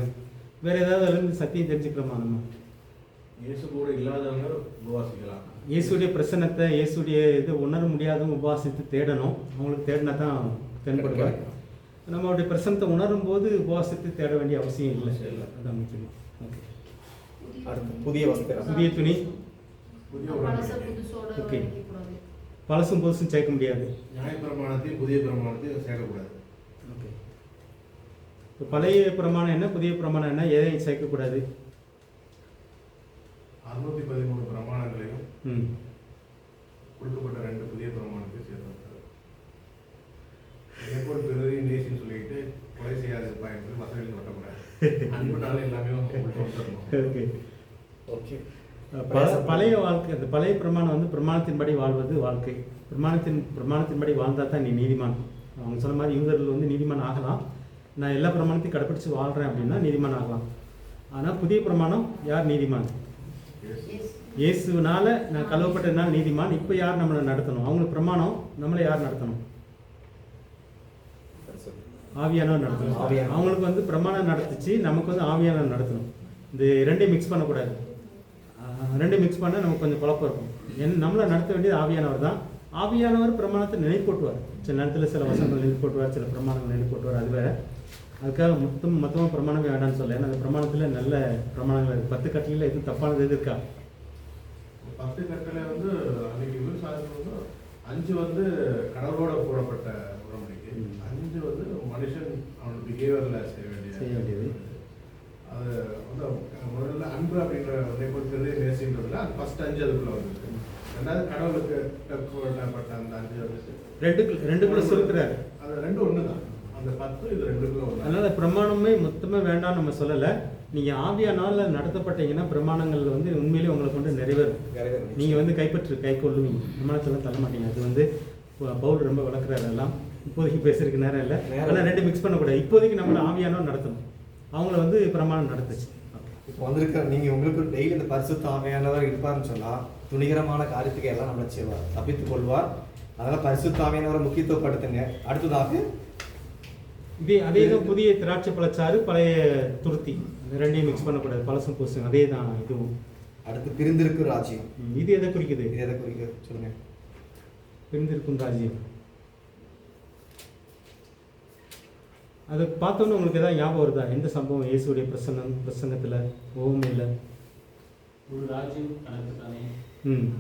வேற ஏதாவது இருந்து சத்தியம் தெரிஞ்சுக்கிறோமா நம்ம? இயேசு கூட இல்லாதவங்க உபவாசிக்கலாம். இயேசுடைய பிரசன்னத்தை, இயேசுடைய இது உணர முடியாதவங்க உபவாசித்து தேடணும். அவங்களுக்கு தேடினா தான் தென்படுவார். நம்மளுடைய பிரசன்னத்தை உணரும் போது உபவாசித்து தேட வேண்டிய அவசியம் இல்லை. அதான் முக்கியம். ஓகே, புதிய வஸ்திரம், புதிய துணி. ஓகே, பழசும் புதுசும் சேர்க்க முடியாது. நியாயப்பிரமாணத்தையும் புதிய பிரமாணத்தையும் சேர்க்கக்கூடாது. ஓகே, இப்போ பழைய பிரமாணம் என்ன, புதிய பிரமாணம் என்ன, எதையும் சேர்க்கக்கூடாது? 613 பிரமாணங்களையும் கொடுக்கப்பட்ட 2 புதிய பிரமாணத்தையும் சேர்த்து எப்போ பிறரையும் நேசின்னு சொல்லிட்டு கொலை செய்யாத பயன்படுத்தி மசங்களில் ஒட்டக்கூடாது. அன்புனால எல்லாமே வந்துடணும். ஓகே, பழைய வாழ்க்கை, அந்த பழைய பிரமாணம் வந்து பிரமாணத்தின்படி வாழ்வது வாழ்க்கை. பிரமாணத்தின்படி வாழ்ந்தால் தான் நீ நீதிமான். அவங்க சொன்ன மாதிரி யூதர்கள் வந்து நீதிமான் ஆகலாம். நான் எல்லா பிரமாணத்தையும் கடைப்பிடிச்சு வாழ்கிறேன் அப்படின்னா நீதிமான் ஆகலாம். ஆனால் புதிய பிரமாணம் யார் நீதிமான்? இயேசுனால நான் கழுவப்பட்டதுனால நீதிமான். இப்போ யார் நம்மளை நடத்தணும்? அவங்களுக்கு பிரமாணம், நம்மளை யார் நடத்தணும்? ஆவியானவர் நடத்தணும். அவங்களுக்கு வந்து பிரமாணம் நடத்துச்சு, நமக்கு வந்து ஆவியானவர் நடத்தணும். இந்த ரெண்டையும் மிக்ஸ் பண்ணக்கூடாது. ரெண்டையும் மிக்ஸ் பண்ணால் நமக்கு கொஞ்சம் குழப்பம் இருக்கும். நம்மளை நடத்த வேண்டியது ஆவியானவர் தான். ஆவியானவர் பிரமாணத்தை நினைப்போட்டுவார். சில நேரத்தில் சில வசனங்கள் நினைப்போட்டுவார், சில பிரமாணங்கள் நினைப்போட்டுவார். அது வேற. அதுக்காக மொத்தமாக பிரமாணமே வேண்டாம்னு சொல்ல. ஏன்னா அந்த பிரமாணத்தில் நல்ல பிரமாணங்கள் இருக்குது. 10 கட்டளையில் எதுவும் தப்பானது எது இருக்கா? 10 கட்டளை வந்து அன்னைக்கு விவசாயம் 5 வந்து கடவுளோட கூடப்பட்ட உடன்படிக்கை, 5 வந்து மனுஷன் அவனோட பிஹேவியர்ல செய்ய வேண்டியது. அது வந்து முதல்ல அன்பு அப்படின்ற பெரிய நேசின்றதுல அது ஃபர்ஸ்ட் 5 அதுக்குள்ள வந்து. ரெண்டாவது கடவுளுக்கு பட்ட அந்த 5 வந்து ரெண்டுக்குள்ள சொல்லுறாரு. அது 2 ஒன்று தான். அந்த 10 இது 2க்குள்ள ஒன்று. அதனால பிரமாணமே மொத்தமே வேண்டாம் நம்ம சொல்லலை. நீங்கள் ஆவியானால் நடத்தப்பட்டீங்கன்னா பிரமாணங்கள் வந்து உண்மையிலேயே உங்களை கொண்டு நிறைவேறும். நீங்கள் வந்து கை கொள்ளுவீங்க. பிரமாணத்தெல்லாம் தள்ள மாட்டீங்க. அது வந்து பவுல் ரொம்ப வளர்க்குறாரு. எல்லாம் இப்போதைக்கு பேசுறதுக்கு நேரம் இல்லை. ஆனால் 2 மிக்ஸ் பண்ணக்கூடாது. இப்போதைக்கு நம்மளை ஆவியானவர் நடத்தணும். அவங்கள வந்து பிரமாணம் நடத்துச்சு. இப்போ வந்திருக்கிற நீங்கள் உங்களுக்கு டெய்லி இந்த பரிசுத்த ஆவியானவர் இருப்பார்னு சொன்னால் துணிகரமான காரியத்துக்கு எல்லாம் நம்மளை செய்வார், தப்பித்துக் கொள்வார். அதனால் பரிசுத்த ஆவியானவரை முக்கியத்துவப்படுத்துங்க. அடுத்ததாக அதே தான் புதிய திராட்சை பழச்சாறு பழைய துருத்தி, ரெண்டையும் மிக்ஸ் பண்ணக்கூடாது, பழசும் பூசுங்க, அதே தான் இதுவும். அடுத்து பிரிந்திருக்கும் ராஜ்யம். இது எதை குறிக்குது? இது எதை குறிக்குது சொல்லுங்க. பிரிந்திருக்கும் ராஜ்யம், அதை பார்த்தோன்னு உங்களுக்கு எதாவது ஞாபகம் வருதா? எந்த சம்பவம் இயேசுடைய பிரசங்கத்தில் ஓமையில்? ஒரு ராஜ்யம் கணக்கு தானே.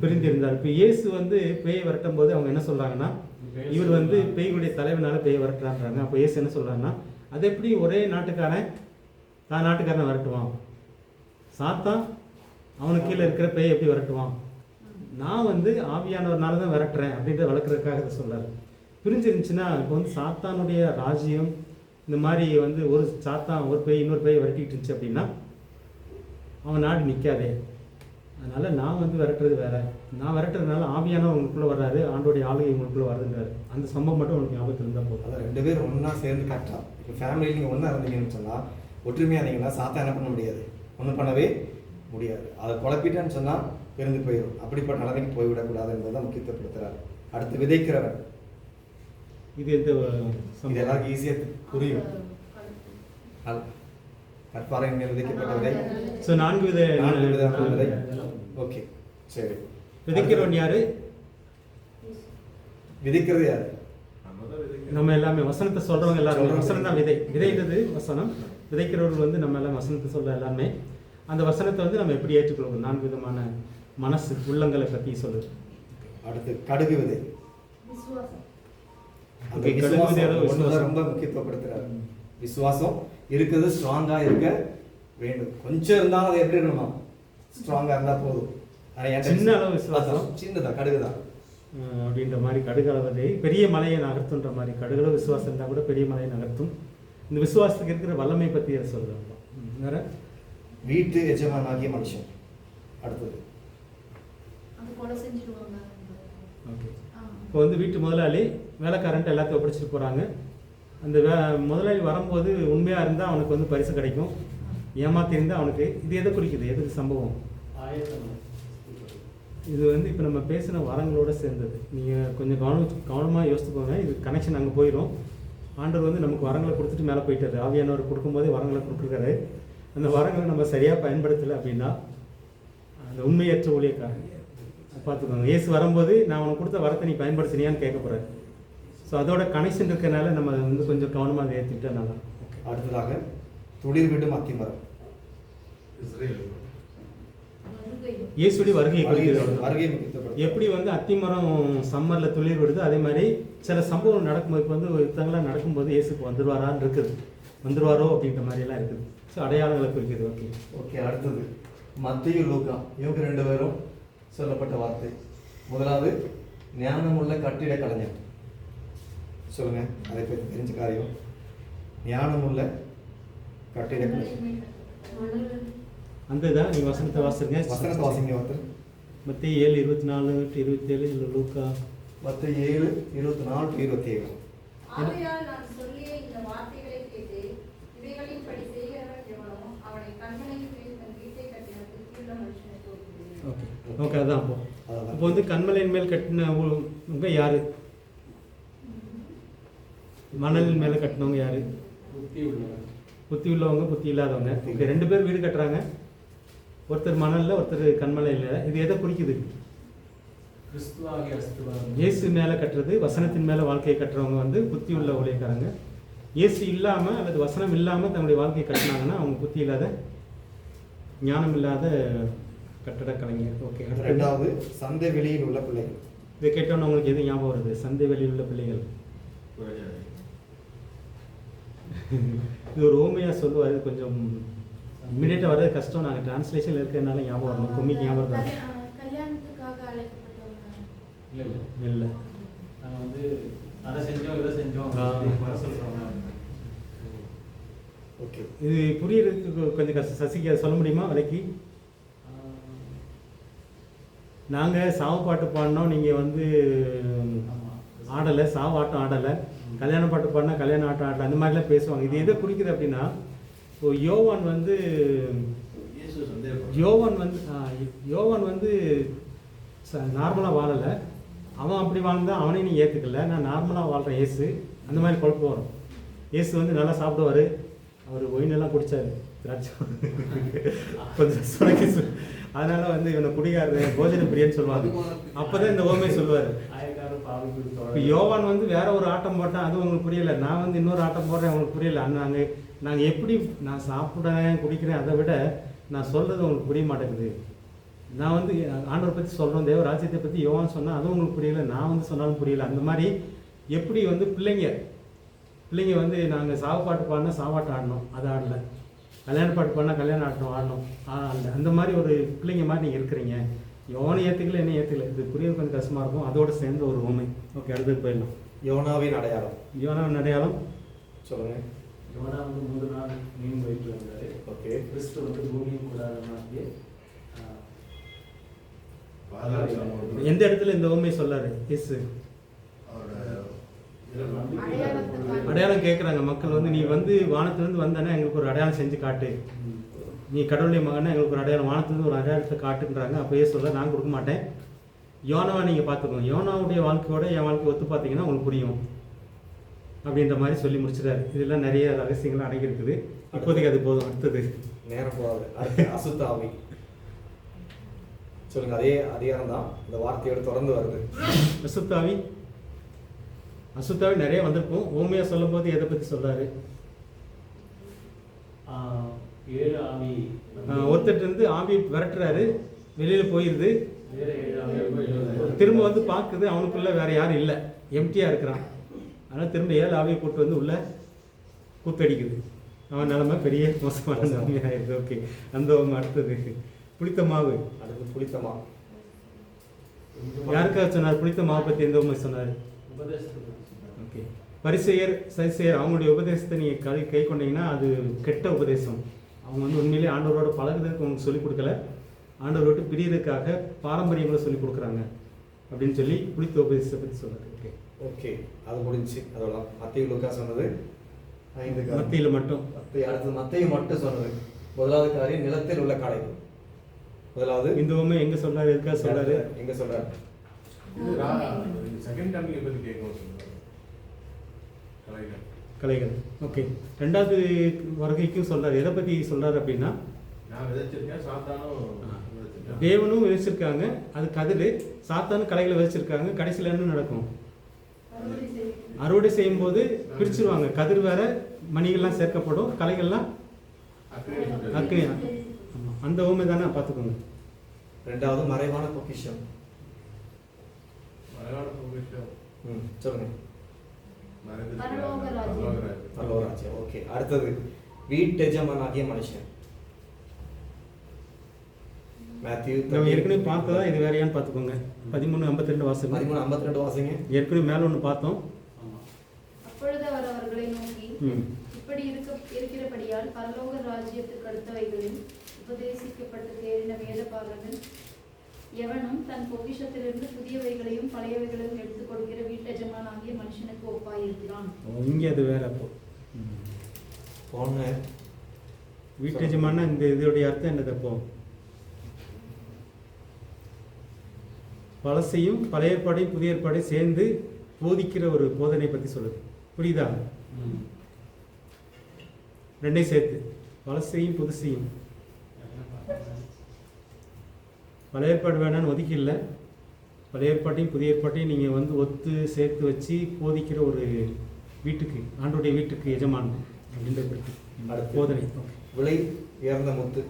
பிரிந்திருந்தார். இப்போ இயேசு வந்து பேயை விரட்டும் போது அவங்க என்ன சொல்கிறாங்கன்னா, இவர் வந்து பேய்களுடைய தலைவனால பேயை விரட்டுறான்றாங்க. அப்போ இயேசு என்ன சொல்கிறாங்கன்னா, அது எப்படி ஒரே நாட்டுக்காரன் தான் நாட்டுக்காரனை விரட்டுவான்? சாத்தான் அவனுக்கு கீழே இருக்கிற பேயை எப்படி விரட்டுவான்? நான் வந்து ஆவியானவர்னால தான் விரட்டுறேன் அப்படின்ற வளர்க்குறதுக்காக இதை சொல்கிறார். பிரிஞ்சிருந்துச்சுன்னா இப்போ வந்து சாத்தானுடைய ராஜ்யம் இந்த மாதிரி வந்து ஒரு சாத்தான் ஒரு பேய் இன்னொரு பேயை விரட்டிட்டு இருந்துச்சு அப்படின்னா அவன் நாடு நிற்காதே. அதனால் நான் வந்து விரட்டுறது வேற, நான் விரட்டுறதுனால ஆவியானவர் உங்களுக்குள்ளே வர்றாரு, ஆண்டோடைய ஆளுகை உங்களுக்குள்ளே வருதுன்றாரு. அந்த சம்பவம் மட்டும் உங்களுக்கு ஞாபகத்தில் இருந்தால் போதும். அதான் 2 பேர் ஒன்றா சேர்ந்து கரெக்டாக இப்போ ஃபேமிலியில் நீங்கள் ஒன்றா இருந்தீங்கன்னு சொன்னால், ஒற்றுமையாக இருந்தீங்கன்னா சாத்தா என்ன பண்ண முடியாது, ஒன்றும் பண்ணவே முடியாது. அதை குழப்பிட்டேன்னு சொன்னால் பிரிந்து போயிடும். அப்படிப்பட்ட நிலைமைக்கு போய்விடக்கூடாது என்பதை முக்கியத்துவப்படுத்துகிறார். அடுத்து விதைக்கிறவன். இது எந்த இது எல்லாருக்கும் ஈஸியாக புரியும். கற்பாறையின் மேல் விதைக்கப்பட்ட விதை. ஸோ 4 விதமான விதை. ஓகே, சரி. விதைக்கிறவன் யாரு? விதைக்கிறது யாரு? நம்ம எல்லாமே வசனத்தை சொல்றவங்க எல்லாருமே. வசனம் தான் விதை. விதைன்றது வசனம், விதைக்கிறவர்கள் வந்து நம்ம எல்லாம் வசனத்தை சொல்ற எல்லாமே. அந்த வசனத்தை வந்து நம்ம எப்படி ஏற்றுக்கொள்வோம்? 4 விதமான மனசு உள்ளங்களை பற்றி சொல்லுது. அடுத்து கடுகு விதை. விசுவாசம். அந்த விசுவாசம் ரொம்ப முக்கியத்துவப்படுத்துறாரு. விசுவாசம் இருக்கிறது ஸ்ட்ராங்கா இருக்க வேண்டும். கொஞ்சம் இருந்தாலும் அது எப்படி இருக்கணும், ஸ்ட்ராங்கா இருந்தா போதும். சின்ன அளவு விசுவாசம், சின்னதா கடுகு தான் அப்படின்ற மாதிரி. கடுகு அளவு பெரிய மலையை நகர்த்துன்ற மாதிரி. கடுகளவு விசுவாசம் இருந்தால் கூட பெரிய மலையை நகர்த்தும். இந்த விசுவாசத்துக்கு இருக்கிற வல்லமை பற்றி அதை சொல்றாங்க. வேற வீட்டு எஜமானாகிய மனுஷன். அடுத்தது அது கொலை செஞ்சிடுவாங்க. ஓகே. இப்போ வந்து வீட்டு முதலாளி வேலைக்காரன்ட்டு எல்லாத்தையும் ஒப்படைச்சிட்டு போகிறாங்க. அந்த முதலாளி வரும்போது உண்மையாக இருந்தால் அவனுக்கு வந்து பரிசு கிடைக்கும், ஏமாற்றி இருந்தால் அவனுக்கு. இது எதை குறிக்குது? எதுக்கு சம்பவம்? இது வந்து இப்போ நம்ம பேசின வரங்களோட சேர்ந்தது. நீங்கள் கொஞ்சம் கவனமாக யோசித்துக்கோங்க. இது கனெக்ஷன் அங்கே போயிடும். ஆண்டவர் வந்து நமக்கு வரங்களை கொடுத்துட்டு மேலே போயிட்டாரு. ஆவியானவர் கொடுக்கும்போதே வரங்களை கொடுத்துருக்காரு. அந்த வரங்களை நம்ம சரியாக பயன்படுத்தலை அப்படின்னா அந்த உண்மையற்ற ஊழியக்காரங்க பார்த்துக்கோங்க. இயேசு வரும்போது நான் உனக்கு கொடுத்த வரத்தை நீ பயன்படுத்தினியான்னு கேட்க போகிறேன். ஸோ அதோட கனெக்ஷன் இருக்கிறனால நம்ம வந்து கொஞ்சம் கவனமாக ஏற்றிட்டா நல்லா. அடுத்ததாக துளிர் விடும் அத்திமரம். இயேசுடைய வருகை எப்படி வந்து அத்திமரம் சம்மரில் துளிர் விடுது, அதே மாதிரி சில சம்பவம் நடக்கும்போது இப்போ வந்து யுத்தங்கள்லாம் நடக்கும்போது இயேசுக்கு வந்துடுவாரான்னு இருக்குது, வந்துடுவாரோ அப்படின்ற மாதிரியெல்லாம் இருக்குது. ஸோ அடையாளங்களை குறிக்குது. Okay okay. அடுத்தது மத்தேயு லூக்கா, இவங்க 2 பேரும் சொல்லப்பட்ட வார்த்தை. முதலாவது ஞானமுள்ள கட்டிட கலைஞர். சொல்லுங்க, அதை பற்றி தெரிஞ்ச காரியம். ஞானமுள்ள கட்டிட கலைஞர். அந்த இதான் நீங்கள் வசனத்தை வாசிங்க. வசனத்தை வாசிங்க. ஒருத்தர் மத்தேயு 7:24-27 இல்லை லூக்கா மத்தேயு 7:24-27. ஆகையால் நான் சொல்லிய இந்த வார்த்தைகளை கேட்டு இவைகளின்படி செய்கிறவன் எவனோ அவனை கண்மலையின் மேல் தன் வீட்டை கட்டின புத்தியுள்ள மனுஷனுக்கு ஒப்பிடுவேன். Okay okay. அதான் இப்போ வந்து கண்மலையின் மேல் கட்டினவங்க யாரு? மணலின் மேலே கட்டினவங்க யாரு? புத்தி உள்ளவங்க, புத்தி இல்லாதவங்க. ஓகே, 2 பேர் வீடு கட்டுறாங்க. ஒருத்தர் மணலில், ஒருத்தர் கண்மலையில். இது எதை குறிக்குது? இயேசு மேலே கட்டுறது, வசனத்தின் மேலே வாழ்க்கையை கட்டுறவங்க வந்து புத்தி உள்ள ஊழியக்காரங்க. இயேசு இல்லாமல் அல்லது வசனம் இல்லாமல் தன்னுடைய வாழ்க்கையை கட்டினாங்கன்னா அவங்க புத்தி இல்லாத, ஞானம் இல்லாத கட்டட கலைஞர். ஓகே. ரெண்டாவது சந்தை வெளியில் உள்ள பிள்ளைகள். இதை கேட்டோன்னு உங்களுக்கு எது ஞாபகம் வருது? சந்தை வெளியில் உள்ள பிள்ளைகள். இது ஒரு ஓமையாக சொல்லுவார். கொஞ்சம் இம்மிடியேட்டாக வர்றது கஷ்டம். நாங்கள் டிரான்ஸ்லேஷனில் இருக்கிறதுனால ஞாபகம் வரணும். கும்மிக்கு ஞாபகம் தான் கல்யாணத்துக்காக அழைக்கப்பட்டவங்க இல்லை. நாங்கள் வந்து அதை செஞ்சோம் இதை செஞ்சோம் சொல்கிறோம். ஓகே. இது புரியறதுக்கு கொஞ்சம் கஷ்டம். சசிக்கு அதை சொல்ல முடியுமா விலைக்கு? நாங்கள் சாவு பாட்டு பாடினோம், நீங்கள் வந்து ஆடலை, சாவு ஆட்டம் ஆடலை. கல்யாண பாட்டு பாடினா கல்யாண ஆட்டம் ஆடலை, அந்த மாதிரிலாம் பேசுவாங்க. இது எதை குறிக்குது அப்படின்னா இப்போ யோவான் வந்து இயேசு சந்தேகப்படுறார். யோவான் வந்து நார்மலாக வாழலை. அவன் அப்படி வாழ்ந்தா அவனையும் நீ ஏற்றுக்கல. நான் நார்மலாக வாழ்கிறேன் இயேசு. அந்த மாதிரி குழப்பம் வரும். இயேசு வந்து நல்லா சாப்பிடுவார். அவர் ஒயினெல்லாம் குடித்தார், திராட்சை கொஞ்சம் சுரக்கி அதனால் வந்து இவனை குடிகாரன் போஜன பிரியன்னு சொல்லுவாங்க. அப்போ தான் இந்த ஓமை சொல்லுவார். ஆயக்காரர் பாவி இப்போ குடித்தோட யோவான் வந்து வேற ஒரு ஆட்டம் போட்டான், அது உங்களுக்கு புரியல. நான் வந்து இன்னொரு ஆட்டம் போடுறேன், உங்களுக்கு புரியல. நாங்கள் எப்படி நான் சாப்பிட்றேன் குடிக்கிறேன், அதை விட நான் சொல்கிறது உங்களுக்கு புரிய மாட்டேங்குது. நான் வந்து ஆண்டவரை பற்றி சொல்கிறோம், தேவ ராஜ்யத்தை பற்றி யோவான் சொன்னால் அதுவும் உங்களுக்கு புரியல, நான் வந்து சொன்னாலும் புரியல. அந்த மாதிரி எப்படி வந்து பிள்ளைங்க வந்து நாங்கள் சாப்பாட்டு பாடினா சாப்பாட்டு ஆடணும், அதை ஆடலை. கல்யாண பாட்டு பாடினா கல்யாணம் ஆடணும் ஆடல. அந்த மாதிரி ஒரு பிள்ளைங்க மாதிரி நீங்கள் இருக்கிறீங்க. யோனை ஏற்றுக்கல, என்ன ஏற்றுக்கல. இது புரியறது கொஞ்சம் கஷ்டமாக இருக்கும். அதோட சேர்ந்த ஒரு உண்மை. ஓகே, அடுத்தது போயிடலாம். யோனாவின் அடையாளம் யோனாவின் அடையாளம் சொல்லுங்கள். யோனா வந்து 3 நாள் மீன் வயிற்றில் இருந்தார். ஓகே. கிறிஸ்து வந்து பூமியும் கூடாதமாகி பாதாள எந்த இடத்துல இந்த உண்மை சொல்லாரு எஸ்? அடையாளம் கேட்குறாங்க மக்கள் வந்து, நீ வந்து வானத்திலேருந்து வந்தானே எங்களுக்கு ஒரு அடையாளம் செஞ்சு காட்டு, நீ கடவுளுடைய மகனா எங்களுக்கு ஒரு அடையாளம், வானத்திலேருந்து ஒரு அடையாளத்தை காட்டுன்றாங்க. அப்போயே சொல்ல நான் கொடுக்க மாட்டேன். யோனாவை நீங்கள் பார்த்துக்கோங்க, யோனாவுடைய வாழ்க்கையோட என் வாழ்க்கை ஒத்து பார்த்தீங்கன்னா உங்களுக்கு புரியும் அப்படின்ற மாதிரி சொல்லி முடிச்சிட்டாரு. இதெல்லாம் நிறைய ரகசியங்கள் அடங்கி இருக்குது. இப்போதைக்கு அது போதும். அடுத்தது நேரம் போகாது. அடுத்து அசுத்தாவி சொல்லுங்க. அதே அதிகாரம் தான் இந்த வார்த்தையோட தொடர்ந்து வருது. அசுத்தாவி நிறைய வந்திருக்கும். ஓமையா சொல்லும் போது எதை பற்றி சொல்றாரு? 7 ஆவி ஒருத்தர் இருந்து ஆவி விரட்டுறாரு, வெளியில போயிடுது, வேற 7 ஆவி திரும்ப வந்து பார்க்குது, அவனுக்குள்ள வேற யாரும் இல்லை, எம்டியா இருக்கிறான். அதனால் திரும்ப 7 ஆவியை கூட்டு வந்து உள்ள கூத்தடிக்குது. அவன் நிலைமை பெரிய மோசமான நிலைமையாயிருது. ஓகே, அந்த அடுத்தது புளித்த மாவு. அடுத்து புளித்த மாவு. யாருக்காக சொன்னார்? புளித்த மாவை பற்றி எந்த உண்மை சொன்னார்? உபதேசத்துக்கு ஓகே. பரிசேயர் சரிசேயர் அவங்களுடைய உபதேசத்தை நீங்கள் கை கொண்டீங்கன்னா அது கெட்ட உபதேசம். அவங்க வந்து உண்மையிலே ஆண்டவரோட பழகுறதுக்கு உங்களுக்கு சொல்லிக் கொடுக்கல, ஆண்டவர் விட்டு பிரியறதுக்காக பாரம்பரியங்களை சொல்லிக் கொடுக்குறாங்க அப்படின்னு சொல்லி புளித்த உபதேசத்தை பற்றி சொல்கிறார். ஓகே ஓகே, அது முடிஞ்சு. அதோட மத்திய லூக்கா சொன்னது 5 மத்தியில் மட்டும். அடுத்தது மத்திய மட்டும் சொன்னது. முதலாவது காரியம் நிலத்தில் உள்ள காளைகள். முதலாவது இந்த உண்மை எங்கே சொல்கிறாரு, எதுக்காக சொல்கிறாரு, எங்க சொல்றாரு? செகண்ட் கம்பெனி பற்றி கேட்கணும் சொல்லுவாங்க. கலைகள். ஓகே, 2வது வருகைக்கும் சொல்கிறார். எதை பற்றி சொல்கிறார் அப்படின்னா, நான் விதைச்சிருக்கேன், சாத்தானும் விதைச்சிருக்கேன். தேவனும் விதைச்சிருக்காங்க, அது கதிர். சாத்தானும் கலைகளை விதைச்சிருக்காங்க. கடைசியில் என்ன நடக்கும்? அறுவடை செய்யும் போது பிரிச்சுருவாங்க. கதிர் வேற, மணிகள்லாம் சேர்க்கப்படும், கலைகள்லாம் அக்கினி. அந்த ஊமை தானே பார்த்துக்கோங்க. 2வது மறைவான பொக்கிஷம். மலையாள பொக்கிஷம். சொல்லுங்க. பரலோக பரலோகராஜ்யம். ஓகே, அடுத்தது வீட்டெஜமானாகிய மனுஷன். மேத்யூ நம்ம ஏற்கனவே பார்த்ததா இது வேறையான்னு பார்த்துக்கோங்க. 13:52 வாசகம். 13:52 வாசிங்க. ஏற்கனவே மேலே ஒன்று பார்த்தோம். அப்பொழுது அவர் அவர்களை நோக்கி, இப்படி இருக்கிறபடியால் பரலோக ராஜ்யத்துக்கு அடுத்தவைகளில் உபதேசிக்கப்பட்டு தேறின வேதபாரகன் எவனும் தன் பொக்கிஷத்திலிருந்து புதியவைகளையும் பழையவைகளையும் எடுத்துக் கொடுக்கிற வீட்டெஜமானாகிய மனுஷனுக்கு ஒப்பாயிருக்கிறான். இங்கே அது வேற. அப்போ போன வீட்டெஜமானா இந்த இதோடைய அர்த்தம் என்னது? அப்போ பழசையும் பழைய ஏற்பாடையும் புதிய ஏற்பாடையும் சேர்ந்து போதிக்கிற ஒரு போதனை பற்றி சொல்லுது. புரியுதா? 2ஐயும் சேர்த்து, பழசையும் புதுசையும். பழைய ஏற்பாடு வேணான்னு ஒதுக்கி பழைய ஏற்பாட்டையும் புதிய ஏற்பாட்டையும் நீங்கள் வந்து ஒத்து சேர்த்து வச்சு போதிக்கிற ஒரு வீட்டுக்கு, ஆண்டோடைய வீட்டுக்கு எஜமான் அப்படின்ற போதனை. விலை உயர்ந்த முத்து.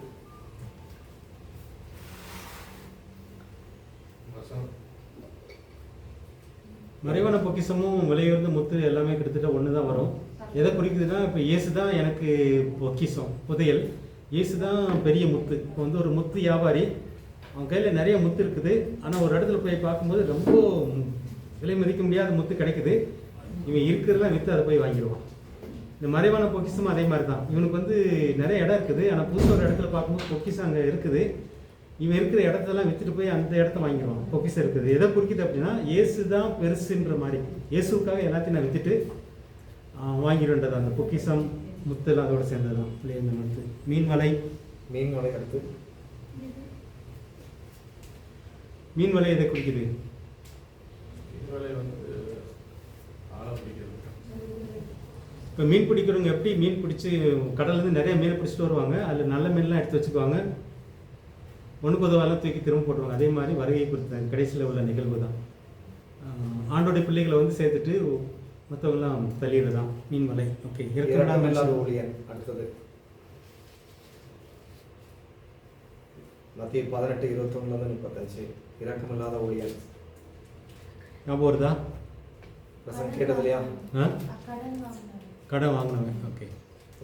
மறைவான பொக்கிஷமும் விலையுயர்ந்த முத்து எல்லாமே கிட்டத்தட்ட ஒன்று தான் வரும். எதை குறிக்குதுன்னா, இப்போ இயேசு தான் எனக்கு பொக்கிஷம், புதையல். இயேசு தான் பெரிய முத்து. இப்போ வந்து ஒரு முத்து வியாபாரி, அவன் கையில் நிறைய முத்து இருக்குது. ஆனால் ஒரு இடத்துல போய் பார்க்கும்போது ரொம்ப விலை மதிக்க முடியாத முத்து கிடைக்குது. இவன் இருக்கிறதெல்லாம் விற்று அதை போய் வாங்கிடுவான். இந்த மறைவான பொக்கிஷமும் அதே மாதிரி தான். இவனுக்கு வந்து நிறைய இடம் இருக்குது, ஆனால் புதுசாக ஒரு இடத்துல பார்க்கும்போது பொக்கிஷம் அங்கே இருக்குது. இவன் இருக்கிற இடத்தெல்லாம் விற்றுட்டு போய் அந்த இடத்த வாங்கிடுவான். பொக்கிஷம் இருக்குது. எதை குறிக்குது அப்படின்னா, இயேசு தான் பெருசுன்ற மாதிரி. இயேசுக்காக எல்லாத்தையும் நான் விற்றுட்டு வாங்கிடுன்றது அந்த பொக்கிஷம் முத்தெல்லாம் அதோட சேர்ந்தது தான் இந்த முத்து. மீன் வலை. மீன் வலை. அடுத்து மீன் வலை எதை குறிக்குது? இதுவரை வந்து ஆழ பிடிக்கிறது. இப்போ மீன் பிடிக்கிறவங்க எப்படி மீன் பிடிச்சி கடல்லேருந்து நிறைய மீனை பிடிச்சிட்டு வருவாங்க, அதில் நல்ல மீன்லாம் எடுத்து வச்சுக்குவாங்க, ஒன்றுக்கு உதவாலாம் தூக்கி திரும்ப போட்டுருவாங்க. அதே மாதிரி வருகை குறித்த கடைசியில் உள்ள நிகழ்வு தான். ஆண்டோடைய பிள்ளைகளை வந்து சேர்த்துட்டு மற்றவங்களாம் தள்ளிடுறது தான் மீன் வலை. ஓகே. இரக்கமில்லாத ஊழியன். அடுத்தது மத்திய 18:21-35. இரக்கமில்லாத ஊழியன். ஞாபகம் வருதா? பிரசங்க கேட்டது இல்லையா? கடன் வாங்கினவங்க. Okay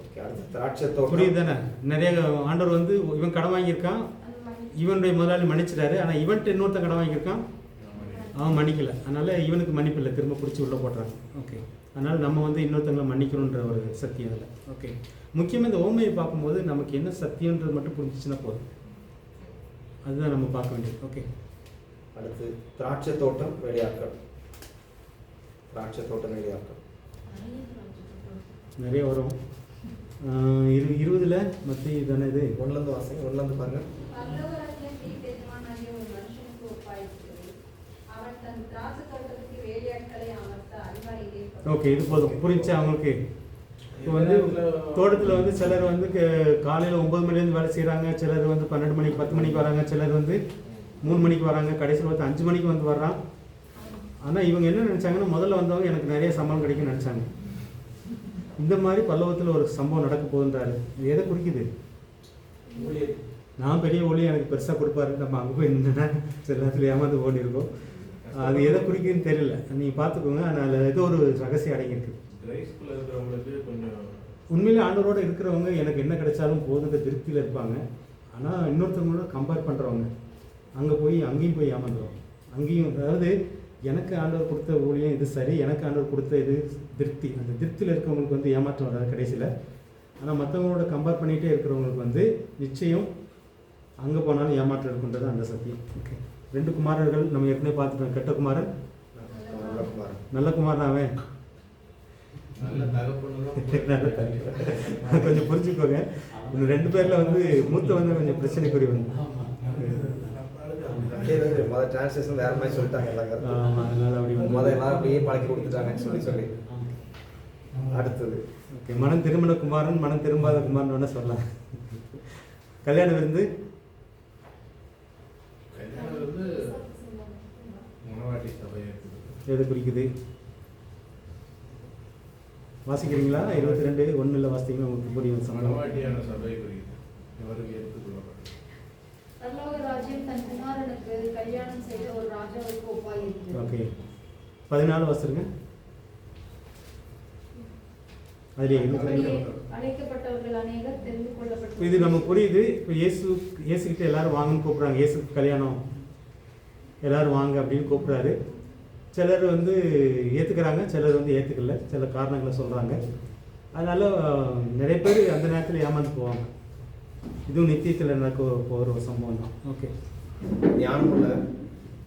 okay. அடுத்து திராட்சை தோட்டம். புரியுது தானே? நிறைய ஆண்டவர் வந்து இவன் கடன் வாங்கியிருக்கான், இவனுடைய முதலாளி மன்னிச்சிட்டாரு, ஆனால் இவன்ட்டு இன்னொருத்தன் கடன் வாங்கியிருக்கான், அவன் மன்னிக்கல, அதனால் இவனுக்கு மன்னிப்பு இல்லை, திரும்ப பிடிச்சி உள்ளே போட்டுறாங்க. ஓகே. அதனால் நம்ம வந்து இன்னொருத்தங்களை மன்னிக்கணுன்ற ஒரு சத்தியம் அதில். ஓகே. முக்கியமாக இந்த ஓமையை பார்க்கும்போது நமக்கு என்ன சத்தியன்றது மட்டும் புரிஞ்சிச்சுன்னா போதும், அதுதான் நம்ம பார்க்க வேண்டியது. ஓகே. அடுத்து திராட்சை தோட்டம் வேலையாட்கள். திராட்சை தோட்டம் வேலையாட்கள் நிறைய வரும். 20 மத்திய தானே இது. 1 வாசிங்க. 1 பாருங்க. பரலோகராஜ்யம் வீட்டு எஜமானாகிய ஒரு மனுஷனுக்கு ஒப்பாயிருக்கிறது. அவன் தன் திராட்சை தோட்டத்துக்கு வேலையாட்களை அமர்த்த அறிவாளியிலே ஓகே. இது போதும், புரிஞ்சு அவங்களுக்கு. இப்போ வந்து தோட்டத்தில் வந்து சிலர் வந்து காலையில் 9 மணிலேருந்து வேலை செய்கிறாங்க, சிலர் வந்து 12 மணிக்கு 10 மணிக்கு வராங்க, சிலர் வந்து 3 மணிக்கு வராங்க, கடைசியில் பார்த்து 5 மணிக்கு வந்து வர்றான். ஆனால் இவங்க என்ன நினச்சாங்கன்னா, முதல்ல வந்தவங்க எனக்கு நிறைய சம்பளம் கிடைக்கும்னு நினச்சாங்க. இந்த மாதிரி பல்லவத்தில் ஒரு சம்பவம் நடக்க போகுன்றாரு. இது எதை குறிக்குது? நான் பெரிய ஊழியர், எனக்கு பெருசாக கொடுப்பாரு, நம்ம அங்கே போய் நின்னா சில நேரத்தில் ஏமாந்து ஓடி இருக்கோம். அது எதை குறிக்குதுன்னு தெரியல, நீங்கள் பார்த்துக்கோங்க. அதனால் ஏதோ ஒரு ரகசியம் அடங்கியிருக்கு. உண்மையிலே ஆண்டவரோடு இருக்கிறவங்க எனக்கு என்ன கிடைச்சாலும் போதுன்ற திருப்தியில் இருப்பாங்க. ஆனால் இன்னொருத்தவங்களோட கம்பேர் பண்ணுறவங்க அங்கே போய் அங்கேயும் போய் ஏமாந்துருவாங்க. அங்கேயும் அதாவது எனக்கு ஆண்டவர் கொடுத்த ஊழியம் இது சரி, எனக்கு ஆண்டவர் கொடுத்த இது திருப்தி, அந்த திருப்தியில் இருக்கிறவங்களுக்கு வந்து ஏமாற்றம் வராது கடைசியில். ஆனால் மற்றவங்களோட கம்பேர் பண்ணிகிட்டே இருக்கிறவங்களுக்கு வந்து நிச்சயம் அங்கே போனாலும் ஏமாற்றம் இருக்குன்றது அந்த சத்தியம். ஓகே. 2 குமாரர்கள் நம்ம ஏற்கனவே பார்த்துட்டோம். கெட்ட குமாரன், நல்ல குமாரன். அவன் கொஞ்சம் புரிஞ்சுக்கோங்க. இன்னும் 2 பேரில் வந்து மூத்த வந்து கொஞ்சம் பிரச்சனைக்குரியவன். மொதல் டிரான்ஸ்லேஷன் வேற மாதிரி சொல்லிட்டாங்க எல்லாங்க. அதனால அப்படி மொதல் எல்லாரும் அப்படியே பழக்கி கொடுத்துட்டாங்கன்னு சொல்லி. அடுத்தது ஓகே. மனம் திருமண குமாரன், மனம் திரும்பாத குமாரன் வேணா சொல்லலாம். கல்யாண விருந்து. எது குறிக்குது? வாசிக்கிறீங்களா? 22:1 வாசித்தீங்கன்னா உங்களுக்கு புரியும். பரலோகராஜ்யம் தன் குமாரனுக்கு கல்யாணம் செய்த ஒரு ராஜாவுக்கு ஒப்பாயிருக்கிறது. ஓகே. 14 வாசிருங்க. அதிலே அழைக்கப்பட்டவர்கள் அநேகர் தெரிந்து கொள்ளப்பட்டு. இது நம்ம புரியுது. இப்போ இயேசுகிட்ட எல்லாரும் வாங்கன்னு கூப்பிட்றாங்க. இயேசுக்கு கல்யாணம், எல்லாரும் வாங்க அப்படின்னு கூப்பிட்றாரு. சிலர் வந்து ஏற்றுக்கிறாங்க, சிலர் வந்து ஏற்றுக்கல, சில காரணங்களை சொல்கிறாங்க. அதனால் நிறைய பேர் அந்த நேரத்தில் ஏமாந்து போவாங்க. இதுவும் நித்தியத்தில் நடக்க போகிற ஒரு சம்பவம் தான். ஓகே. ஞானமுள்ள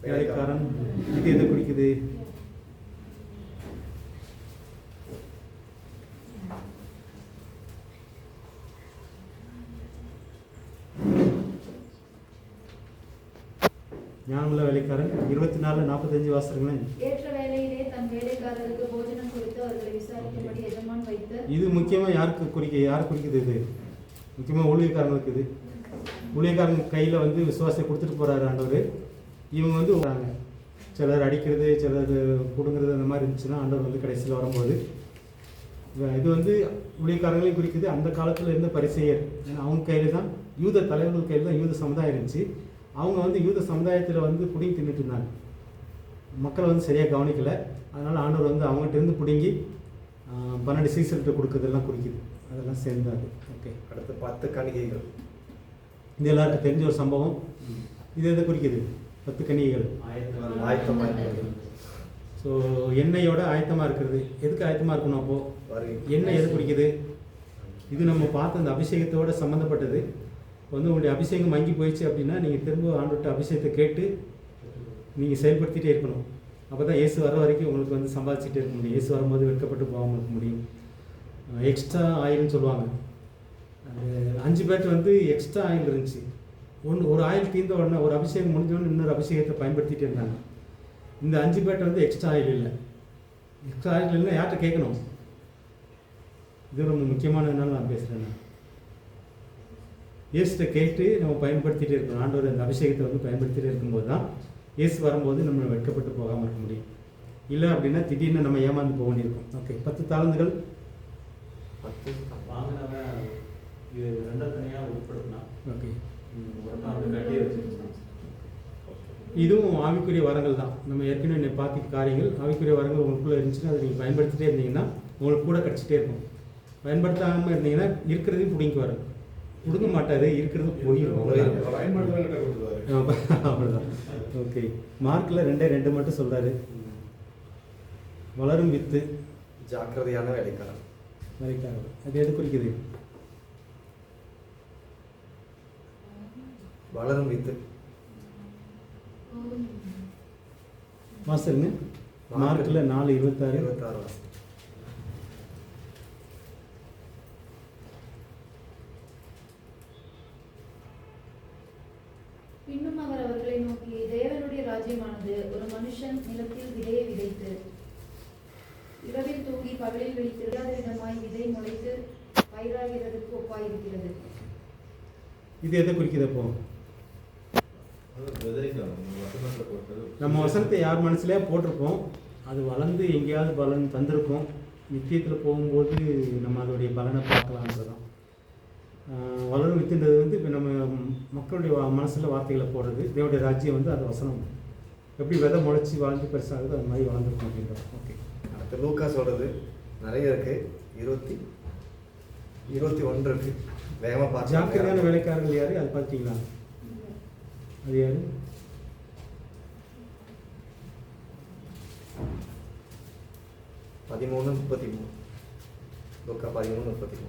வேலைக்காரன். இது எதை குறிக்குது? ஞானமுள்ள வேலைக்காரன். 24:45 வாசகங்களேன். ஏற்ற வேலையிலே தன் வேலைக்காரருக்கு போஜனம் கொடுத்து அவர்களை விசாரிக்கும்படி எஜமான் வைத்த. இது முக்கியமாக யார் குறிக்குது? இது முக்கியமாக ஊழியக்காரங்களுக்கு. இது ஊழியக்காரங்க கையில் வந்து விசுவாசத்தை கொடுத்துட்டு போகிறாரு ஆண்டவர். இவங்க வந்து வராங்க, சிலர் அடிக்கிறது, சிலர் கொடுங்கிறது, அந்த மாதிரி இருந்துச்சுன்னா ஆண்டவர் வந்து கடைசியில் வரும்போது இது வந்து ஊழியக்காரங்களையும் குறிக்குது. அந்த காலத்தில் இருந்த பரிசேயர், ஏன்னா அவங்க கையில் தான், யூத தலைவர்கள் கையில் தான் யூத சமுதாயம் இருந்துச்சு. அவங்க வந்து யூத சமுதாயத்தில் வந்து பிடுங்கி தின்னுட்டு இருந்தாங்க, மக்களை வந்து சரியாக கவனிக்கலை. அதனால் ஆண்டவர் வந்து அவங்ககிட்ட இருந்து பிடுங்கி 12 சீசர்கிட்ட கொடுக்குறதெல்லாம் குறிக்குது. அதெல்லாம் சேர்ந்தாது. ஓகே. அடுத்து 10 கன்னிகைகள். இது எல்லாருக்கும் தெரிஞ்ச ஒரு சம்பவம். இது எதை குறிக்குது? 10 கன்னிகைகள் ஆயத்தமாக இருக்கிறது. ஸோ எண்ணெயோட ஆயத்தமாக இருக்கிறது. எதுக்கு ஆயத்தமாக இருக்கணும்? அப்போது எண்ணெய் எது குறிக்குது? இது நம்ம பார்த்த அந்த அபிஷேகத்தோடு சம்மந்தப்பட்டது. வந்து உங்களுடைய அபிஷேகம் மங்கி போயிடுச்சு அப்படின்னா நீங்கள் திரும்ப ஆண்டவர்கிட்ட அபிஷேகத்தை கேட்டு நீங்கள் செயல்படுத்திகிட்டே இருக்கணும். அப்போ தான் இயேசு வர வரைக்கும் உங்களுக்கு வந்து சம்பாதிச்சுட்டே இருக்க முடியும். இயேசு வரும்போது வெட்கப்பட்டு போகாமல் இருக்க முடியும். எக்ஸ்ட்ரா ஆயில்னு சொல்லுவாங்க. அது 5 பேட் வந்து எக்ஸ்ட்ரா ஆயில் இருந்துச்சு. ஒரு ஆயில் தீர்ந்த உடனே, ஒரு அபிஷேகம் முடிஞ்சோடனே இன்னொரு அபிஷேகத்தை பயன்படுத்திகிட்டே இருந்தாங்க. இந்த 5 பேட் வந்து எக்ஸ்ட்ரா ஆயில் இல்லை. எக்ஸ்ட்ரா ஆயில் இல்லைன்னா யார்கிட்ட கேட்கணும்? இது ரொம்ப முக்கியமானதுனால நான் பேசுகிறேன். இயேசுகிட்ட கேட்டு நம்ம பயன்படுத்திகிட்டே இருக்கணும். ஆண்டவர் அந்த அபிஷேகத்தை வந்து பயன்படுத்திகிட்டே இருக்கும்போது தான் இயேசு வரும்போது நம்ம வெட்கப்பட்டு போகாமல் இருக்க முடியும். இல்லை அப்படின்னா திடீர்னு நம்ம ஏமாந்து போக வேண்டியிருக்கும். ஓகே, 10 தாளந்துகள் 10 வாங்கினவன் இது 2 தனியாக உட்படுத்தினா ஓகே. ஒரு நாள் கட்டி வச்சுருந்தான். இதுவும் ஆவிக்குரிய வரங்கள் தான். நம்ம ஏற்கனவே பார்த்த காரியங்கள். ஆவிக்குரிய வரங்கள் உங்களுக்குள்ளே இருந்துச்சுன்னா அதை நீங்கள் பயன்படுத்திட்டே இருந்தீங்கன்னா உங்களுக்கு கூட கிடச்சிட்டே இருக்கும். பயன்படுத்தாமல் இருந்தீங்கன்னா இருக்கிறதையும் பிடிங்க வரும். கொடுக்க மாட்டார், இருக்கிறது போயிடும். பயன்படுத்துறவங்கிட்ட கொடுத்துருவாரு. அவ்வளோதான். ஓகே, மார்க்கில் 2 மட்டும் சொல்கிறாரு. வளரும் வித்து ஜாக்கிரதையான வேலைக்காரன். வேலைக்காரர், அது எது குறிக்குது? வளரும் வித்து மாஸ்டருங்க, மார்க்கில் 4:26 26 வாசி. பின்னும் அவர் அவர்களை நோக்கி, தேவனுடைய ராஜ்யமானது ஒரு மனுஷன் நிலத்தில் விதையை விதைத்து இரவில் தூங்கி பகலில் விழித்திருக்காத விதமாய் விதை முளைத்து பயிராகிறதுக்கு ஒப்பாயிருக்கிறது. இது எதை குறிக்குது? அப்போ விதைக்கணும். வசனத்துல போட்டது. நம்ம வசனத்தை யார் மனசுலையா போட்டிருப்போம், அது வளர்ந்து எங்கேயாவது பலன் தந்திருக்கும். நித்தியத்தில் போகும்போது நம்ம அதோடைய பலனை பார்க்கலான்றதான். வளரும் வித்துன்றது வந்து இப்போ நம்ம மக்களுடைய மனசில் வார்த்தைகளை போடுறது. தேவனுடைய ராஜ்யம் வந்து அந்த வசனம் எப்படி விதை முளைச்சி வளர்ந்து பெருசாகுது அது மாதிரி வளர்ந்துருக்கும் அப்படின்றது. ஓகே, அடுத்து லூக்கா சொல்கிறது நிறைய இருக்குது. 21 இருக்குது. வேகமாக பார்த்து. ஜாக்கிரதையான வேலைக்காரர்கள் யார்? அது பார்த்தீங்களா? அது யார்? பதிமூணு 33. லூக்கா 13:33.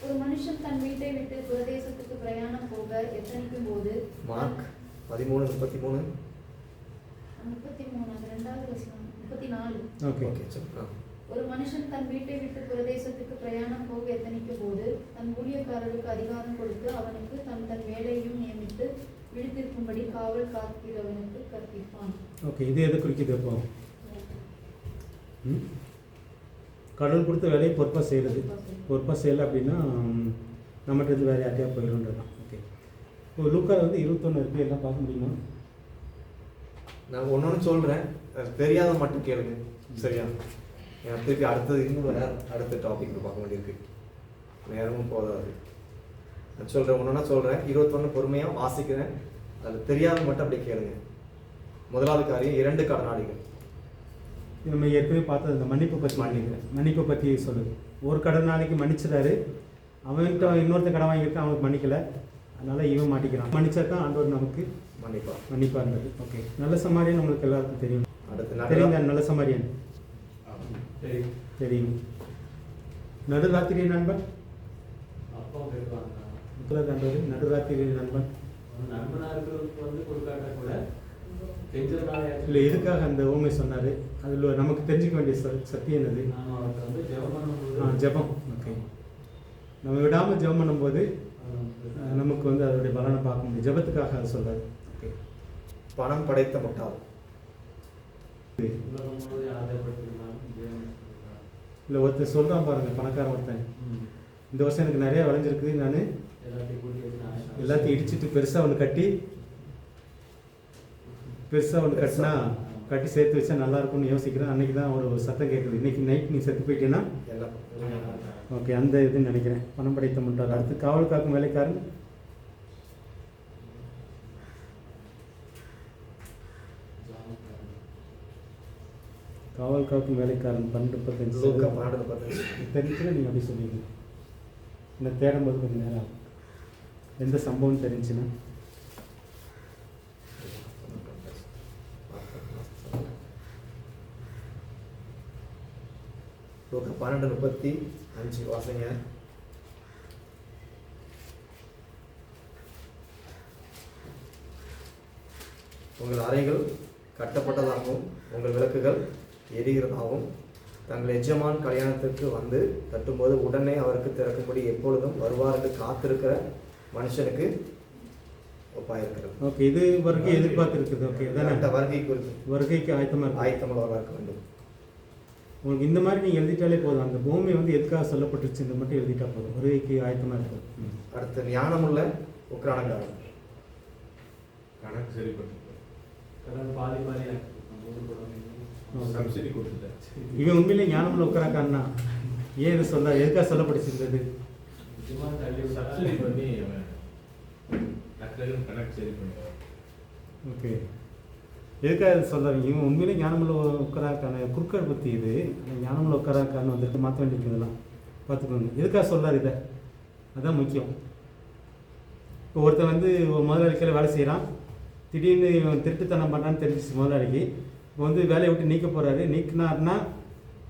ஒரு மனுஷன் தன் வீட்டை விட்டு பிரதேசத்துக்கு பிரயாணம் போக எத்தனிக்கும் போது. மார்க் 13:33. 33 அது 2வது வசனம். 34. ஓகே ஓகே சரி. ஒரு மனுஷன் தன் வீட்டை விட்டு பிரதேசத்துக்கு பிரயாணம் போக எத்தனிக்கும் போது தன் ஊழியக்காரருக்கு அதிகாரம் கொடுத்து அவனுக்கு தன் வேலையையும் நியமித்து விழித்திருக்கும்படி காவல் காக்கிறவனுக்கு கற்பிப்பான். ஓகே, இது எதை குறிக்குது? அப்போ கடவுள் கொடுத்த வேலையை பொறுப்பாக செய்கிறது. பொறுப்பாக செய்யலை அப்படின்னா நம்மகிட்ட இருந்து வேறு யார்ட்டையாக போயிடும்ன்றது தான். ஓகே, இப்போ லூக்காவில் வந்து 21 இருக்குது. எல்லாம் பார்க்க முடியுமா? நான் ஒன்று சொல்கிறேன், தெரியாத மட்டும் கேளுங்க. சரியா? எனக்கு திருப்பி அடுத்தது இன்னும் அடுத்த டாபிக் பார்க்க வேண்டியிருக்கு. நேரமும் போதாது. நான் சொல்கிறேன், ஒன்றுனா சொல்கிறேன். 21 பொறுமையாக வாசிக்கிறேன். அது தெரியாத மட்டும் அப்படியே கேளுங்க. முதலாவது காரியம் 2 கடனாளிகள். நம்ம ஏற்கனவே பார்த்தது இந்த மன்னிப்பு பற்றி நினைக்கிறேன். மன்னிப்பை பற்றி சொல்லுது. ஒரு கடனாளிக்கு மன்னிச்சிடாரு, அவன்கிட்ட இன்னொருத்த கடன் வாங்கியிருக்கான், அவனுக்கு மன்னிக்கலை, அதனால் இவன் மாட்டிக்கிறான். மன்னிச்சா தான் ஆண்டவர் நமக்கு மன்னிப்பாக இருந்தது. ஓகே, நல்ல சமாரியன் உங்களுக்கு எல்லாருக்கும் தெரியும். அடுத்து தெரியுங்க, நல்ல சமாரியன் தெரியும். நடுராத்திரி நண்பன் அப்பா கேட்பாங்க. நடுராத்திரி நண்பன் நண்பனாக இருக்கிறதுக்கு வந்து கொடுக்காட்ட கூட இல்லை, எதுக்காக அந்த ஊமை சொன்னார்? அதில் நமக்கு தெரிஞ்சுக்க வேண்டிய சத்தியம் என்னது? நாம் அவர்கிட்ட வந்து ஜெபம் பண்ணும்போது ஜெபம். ஓகே, நம்ம விடாமல் ஜெபம் பண்ணும்போது நமக்கு வந்து அதோடைய பலனை பார்க்க முடியும். ஜெபத்துக்காக அதை சொல்கிறார். ஓகே, பணம் படைத்த முட்டாள். உலகம் முழுவதும் ஆதாயப்படுத்திருந்தாலும் இல்லை, ஒருத்தர் சொல்கிறான் பாருங்கள், பணக்காரன் ஒருத்தன், இந்த வருஷம் எனக்கு நிறையா விளைஞ்சிருக்கு, நான் எல்லாத்தையும் கூட்டி வச்சு எல்லாத்தையும் இடிச்சிட்டு பெருசாக ஒன்று கட்டினா கட்டி சேர்த்து வச்சா நல்லா இருக்கும்னு யோசிக்கிறேன். அன்றைக்கி தான் ஒரு சத்தம் கேட்குது, இன்றைக்கி நைட் நீ செத்து போயிட்டேன்னா. ஓகே, அந்த இதுன்னு நினைக்கிறேன். பணம் படைத்த முட்டாள். அடுத்து காவல் காக்கும் வேலைக்காரன். காவல் காக்கும் வேலைக்காரன் 12:35. லூக்கா 12:35. தெரிஞ்சுன்னா நீங்கள் அப்படி சொல்லுவீங்க. இந்த தேடும்போது கொஞ்சம் நேரம் ஆகும். எந்த சம்பவம் தெரிஞ்சுன்னா லூக்கா 12:35 வாசங்க. உங்கள் அறைகள் கட்டப்பட்டதாகவும் உங்கள் விளக்குகள் எரிகிறதாகவும் தங்கள் எஜமான் கல்யாணத்திற்கு வந்து தட்டும்போது உடனே அவருக்கு திறக்கும்படி எப்பொழுதும் வருவார் என்று காத்திருக்கிற மனுஷனுக்கு ஒப்பாயிருக்கிறது. ஓகே, இது வருகை எதிர்பார்த்து இருக்குது. ஓகே, அந்த வருகை குறித்து வருகைக்கு ஆயத்தமாக இருக்க வேண்டும். உங்களுக்கு இந்த மாதிரி நீங்கள் எழுதிட்டாலே போதும். அந்த பூமி வந்து எதுக்காக சொல்லப்பட்டுருச்சு இந்த மட்டும் எழுதிட்டா போதும். வருகைக்கு ஆயத்தமாக இருக்கும். அடுத்து ஞானமுள்ள உக்ரானக்காரன். கணக்கு சரி பண்ணிட்டு கடல் பாதி பாதியாக சப்சிடி கொடுத்துட்டேன். இவன் உண்மையிலே ஞானமுள்ள உக்ரானக்காரனா? ஏன் இது சொல்ல எதுக்காக சொல்லப்பட்டுச்சிருந்தது? நிச்சயமாக தள்ளி சப்சிடி பண்ணி அவன் கணக்கு சரி பண்ணிடுவான். ஓகே, எதுக்காக இது சொல்கிறாங்க? இவன் உண்மையிலே ஞானமுள்ள உக்கராக்கான குறுக்கள் பற்றி இது ஞானமுள்ள உக்கராக்கான்னு வந்துட்டு மாற்ற வேண்டியிருக்கிறதெல்லாம் பார்த்துக்கோங்க. எதுக்காக சொல்கிறார் இதை? அதுதான் முக்கியம். இப்போ ஒருத்தன் வந்து ஒரு முதலாளிக்கையில் வேலை செய்கிறான். திடீர்னு இவன் திருட்டுத்தனம் பண்ணான்னு தெரிஞ்சிச்சு முதலாளிக்கு. இப்போ வந்து வேலையை விட்டு நீக்க போகிறாரு. நீக்கினார்னா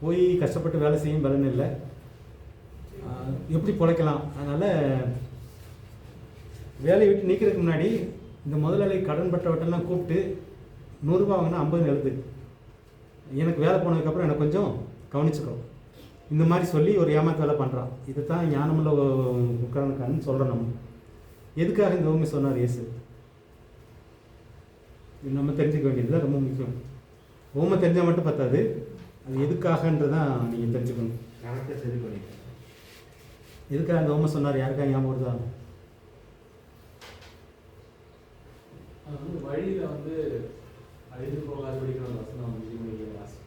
போய் கஷ்டப்பட்டு வேலை செய்யும் பலன் இல்லை. எப்படி பிழைக்கலாம்? அதனால் வேலையை விட்டு நீக்கிறதுக்கு முன்னாடி இந்த முதலாளி கடன் பட்டவட்டெல்லாம் கூப்பிட்டு 100 ரூபா வாங்கினா 50 எழுது, எனக்கு வேலை போனதுக்கப்புறம் எனக்கு கொஞ்சம் கவனிச்சுக்கோ, இந்த மாதிரி சொல்லி ஒரு ஏமாத்து வேலை பண்ணுறான். இது தான் ஞானமுள்ள உட்காரனுக்கான்னு சொல்கிறோம். நம்ம எதுக்காக இந்த ஊமை சொன்னார் இயேசு? இது நம்ம தெரிஞ்சுக்க வேண்டியது தான் ரொம்ப முக்கியம். ஊமை தெரிஞ்சால் மட்டும் பத்தாது, அது எதுக்காகன்றதான் நீங்கள் தெரிஞ்சுக்கணும். கணக்கை சரி பண்ணிட்டேன். எதுக்காக அந்த ஊமை சொன்னார்? யாருக்காக ஞாபகம் வருதா? அது வந்து வழியில் வந்து அழிந்து போகாத படிக்கிற வசனம் வாசி.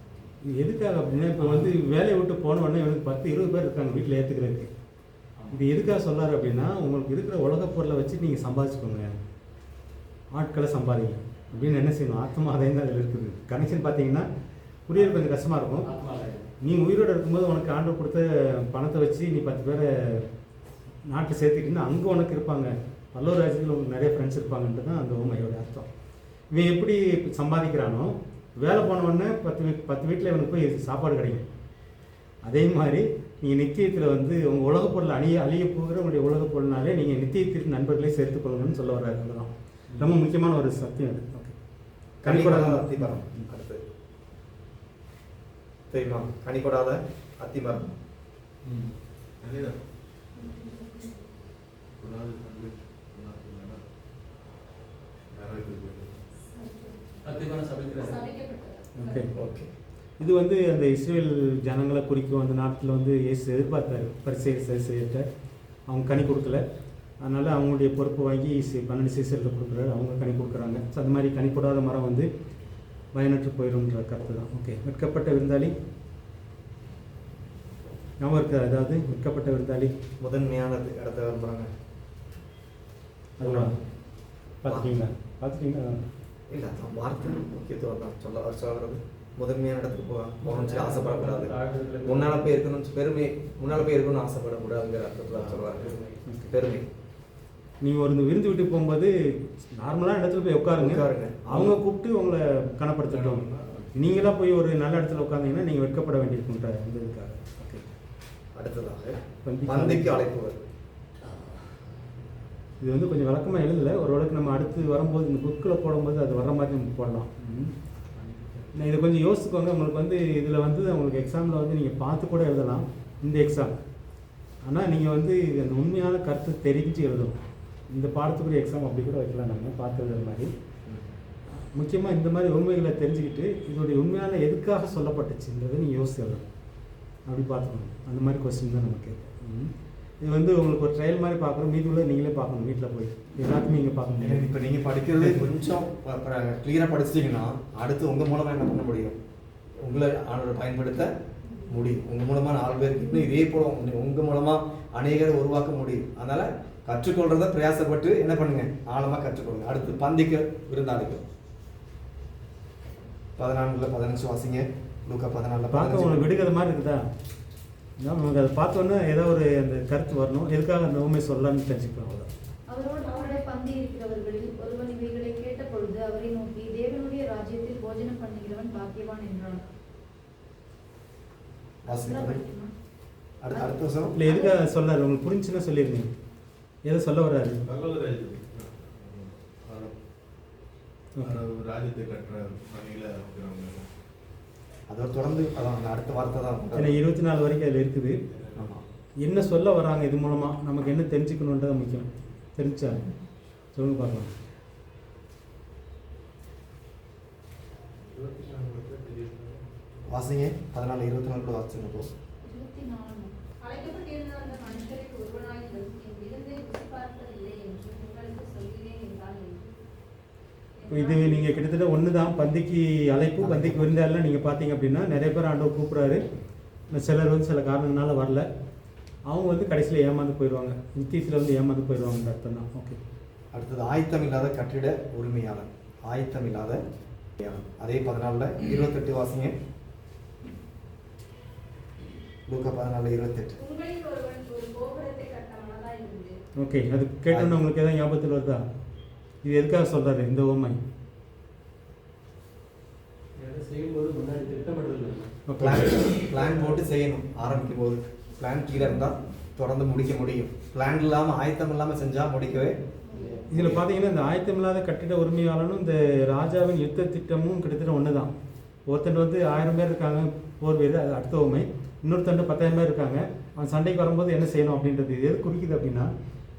இது எதுக்காக அப்படின்னா, இப்போ வந்து வேலையை விட்டு போன உடனே இவனுக்கு 10-20 பேர் இருக்காங்க வீட்டில் ஏற்றுக்கிறதுக்கு. இது எதுக்காக சொல்லார் அப்படின்னா, உங்களுக்கு இருக்கிற உலகப் பொருளை வச்சு நீங்கள் சம்பாதிச்சுக்கோங்க, ஆட்களை சம்பாதிங்க அப்படின்னு என்ன செய்யணும்? ஆத்மாதாயம் தான் அதில் இருக்குது. கனெக்ஷன் பார்த்தீங்கன்னா புரியறது கொஞ்சம் கஷ்டமாக இருக்கும். நீ உயிரோடு இருக்கும்போது உனக்கு ஆண்டவர் கொடுத்த பணத்தை வச்சு நீ 10 பேரை நாட்டில் சேர்த்துக்கிட்டீங்கன்னா அங்கே உனக்கு இருப்பாங்க, பல்லவர் ராஜ்யத்தில் உங்களுக்கு நிறைய ஃப்ரெண்ட்ஸ் இருப்பாங்கன்றது தான் அந்த உண்மையோட அர்த்தம். இவன் எப்படி சம்பாதிக்கிறானோ, வேலை போனவுடனே 10 வீட்டில் இவனுக்கு போய் சாப்பாடு கிடைக்கும். அதே மாதிரி நீங்கள் நித்தியத்தில் வந்து உங்கள் உலகப் பொருள் அழிய போகிற உங்களுடைய உலகப் பொருள்னாலே நீங்கள் நித்தியத்திற்கு நண்பர்களே சேர்த்துக்கொள்ளணும்னு சொல்ல வர்றாரு. அதுதான் ரொம்ப முக்கியமான ஒரு சத்தியம் அது. ஓகே, கனிகொடாத அத்திமரம். அடுத்து தெரியுமா? கனிகொடாத அத்திமரம். அதேதான். அத்திமான சபைக்கிறார். Okay, okay. இது வந்து அந்த இஸ்ரேல் ஜனங்களை குறிக்கும். அந்த நாட்டில் வந்து இயேசு எதிர்பார்த்தாரு பரிசேயர்கிட்ட. அவங்க கனி கொடுக்கல, அதனால் அவங்களுடைய பொறுப்பு வாங்கி 12 சீசரில் கொடுக்குறாரு. அவங்க கனி கொடுக்குறாங்க. ஸோ அது மாதிரி கனி போடாத மரம் வந்து பயனற்று போயிடும்ன்ற கருத்து தான். ஓகே, வெட்கப்பட்ட விருந்தாளி ஞாபகம் இருக்குது? அதாவது வெட்கப்பட்ட விருந்தாளி முதன்மையான இடத்த விரும்புகிறாங்க. அதுதான் பார்த்துட்டீங்களா? இல்லை, அதான் வார்த்தை முக்கியத்துவம் தான் சொல்கிறது. முதன்மையான இடத்துக்கு போகணும்னு சொல்லி ஆசைப்படக்கூடாது. முன்னால் போய் இருக்கணும்னு பெருமை, முன்னால் போய் இருக்கணும்னு ஆசைப்படக்கூடாதுங்கிற அர்த்தத்தில் சொல்கிறாங்க. பெருமை. நீங்கள் ஒரு விருந்து வீட்டுக்கு போகும்போது நார்மலான இடத்துல போய் உட்காருங்க. அவங்க கூப்பிட்டு உங்களை கனப்படுத்தட்டும். நீங்களாக போய் ஒரு நல்ல இடத்துல உட்காந்தீங்கன்னா நீங்கள் வெட்கப்பட வேண்டியிருக்குன்ற இந்த இதுக்காக. ஓகே, அடுத்ததாக பந்திக்கு அழைப்புவர். இது வந்து கொஞ்சம் விளக்கமாக எழுதலை. ஓரளவுக்கு நம்ம அடுத்து வரும்போது இந்த புக்கில் போடும்போது அது வர்ற மாதிரி நம்ம போடலாம். இதை கொஞ்சம் யோசிச்சுக்கோங்க. உங்களுக்கு வந்து இதில் வந்து உங்களுக்கு எக்ஸாமில் வந்து நீங்கள் பார்த்து கூட எழுதலாம் இந்த எக்ஸாம். ஆனால் நீங்கள் வந்து அந்த உண்மையான கருத்து தெரிஞ்சு எழுதணும். இந்த பாடத்துக்குரிய எக்ஸாம் அப்படி கூட வைக்கலாம், நம்ம பார்த்து எழுதுற மாதிரி. முக்கியமாக இந்த மாதிரி உண்மைகளை தெரிஞ்சுக்கிட்டு இதோடைய உண்மையான எதுக்காக சொல்லப்பட்டுச்சுன்றதை நீங்கள் யோசிச்சு எழுதணும். அப்படி பார்த்துக்கணும். அந்த மாதிரி கொஸ்டின் தான் நமக்கு. இது வந்து உங்களுக்கு ஒரு ட்ரையல் மாதிரி பார்க்குறோம். மீதி உள்ள நீங்களே பார்க்கணும். வீட்டில் போய் எல்லாத்தையும் நீங்கள் பார்க்க முடியும். இப்போ நீங்கள் படிக்கிறது கொஞ்சம் கிளியராக படிச்சிட்டிங்கன்னா அடுத்து உங்கள் மூலமாக என்ன பண்ண முடியும்? உங்களை ஆண்டவரை பயன்படுத்த முடியும். உங்கள் மூலமாக 4 பேருக்கு இன்னும் இதே போல உங்கள் மூலமாக அநேகரை உருவாக்க முடியும். அதனால் கற்றுக்கொள்றத பிரயாசப்பட்டு என்ன பண்ணுங்க, ஆழமாக கற்றுக்கொள்ளுங்க. அடுத்து பந்திக்கு விருந்தாளிகள் 14-15 வாசிங்க. லூக்கா 14 பார்க்க உங்களுக்கு விடுகிற மாதிரி இருக்குதா? நமக்கு அதை பார்த்தோன்னா ஏதோ ஒரு அந்த கருத்து வரணும். எதுக்காக அந்த உண்மை சொல்லலாம்னு தெரிஞ்சுக்கலாம். அவ்வளோதான். அவரோடு கூட பந்தி இருக்கிறவர்களில் ஒருவன் இவைகளை கேட்ட பொழுது அவரை நோக்கி, தேவனுடைய ராஜ்யத்தில் போஜனம் பண்ணுகிறவன் பாக்கியவான் என்றான். அடுத்த வருஷம் இல்லை, எதுக்காக சொல்லாரு? உங்களுக்கு புரிஞ்சுன்னா சொல்லிடுங்க. எதை சொல்ல வர்றாரு? ராஜ்யத்தை கட்டுற பணியில் இருக்கிறவங்க. அதோட தொடர்ந்து அதான் அந்த அடுத்த வார்த்தை தான் ஏன்னா 24 வரைக்கும் அதில் இருக்குது. ஆமாம். என்ன சொல்ல வராங்க இது மூலமாக, நமக்கு என்ன தெரிஞ்சுக்கணுன்றது முக்கியம். தெரிஞ்சாங்க சொல்லுங்க பார்க்கலாம். 24 தெரியும். வாசிங்க 14 24 கூட வாசிச்சுங்க போ. 24. அழைக்கப்பட்டிருந்த அந்த மனுஷரில் ஒருவனாய் என் விருந்தை ருசி பார்ப்பதில்லை என்று உங்களுக்கு சொல்கிறேன் என்றால் இது நீங்கள் கிட்டத்தட்ட ஒன்று தான். பந்திக்கு அழைப்பு, பந்திக்கு விருந்தாளில் நீங்கள் பார்த்தீங்க அப்படின்னா நிறைய பேர் ஆண்டவர் கூப்பிட்றாரு. சிலர் வந்து சில காரணங்களால வரல. அவங்க வந்து கடைசியில் ஏமாந்து போயிடுவாங்க. நித்தியத்தில் வந்து ஏமாந்து போயிடுவாங்க அர்த்தம் தான். ஓகே. அடுத்தது ஆயத்தம் இல்லாத கட்டிட உரிமையாளர். ஆயத்தம் இல்லாத உரிமையாளர். அதே 14 28 வாசிங்க. லூக்கா 14 28. உங்களில் ஒருவன் ஒரு கோபுரத்தை கட்ட மனதாய் இருந்து ஓகே. அது கேட்டோன்னு உங்களுக்கு எதாவது ஞாபகத்தில் வருதா? இது எதுக்காக சொல்கிறாரு இந்த ஓமை? எதை செய்யும்போது முன்னாடி திட்டமிடல் ஓகே. பிளான் போட்டு செய்யணும். ஆரம்பிக்கும் போது பிளான் கீழே இருந்தால் தொடர்ந்து முடிக்க முடியும். பிளான் இல்லாமல் ஆயத்தம் இல்லாமல் செஞ்சால் முடிக்கவே. இதில் பார்த்தீங்கன்னா இந்த ஆயத்தமில்லாத கட்டிட உரிமையாளனும் இந்த ராஜாவின் யுத்த திட்டமும் கிட்டத்தட்ட ஒன்று தான். ஒருத்தன் வந்து 1000 பேர் இருக்காங்க போர் வீரர், அது அடுத்த உண்மை. இன்னொருத்தண்டு 10,000 பேர் இருக்காங்க. அவன் சண்டைக்கு வரும்போது என்ன செய்யணும் அப்படின்றது இது எது குறிக்குது அப்படின்னா,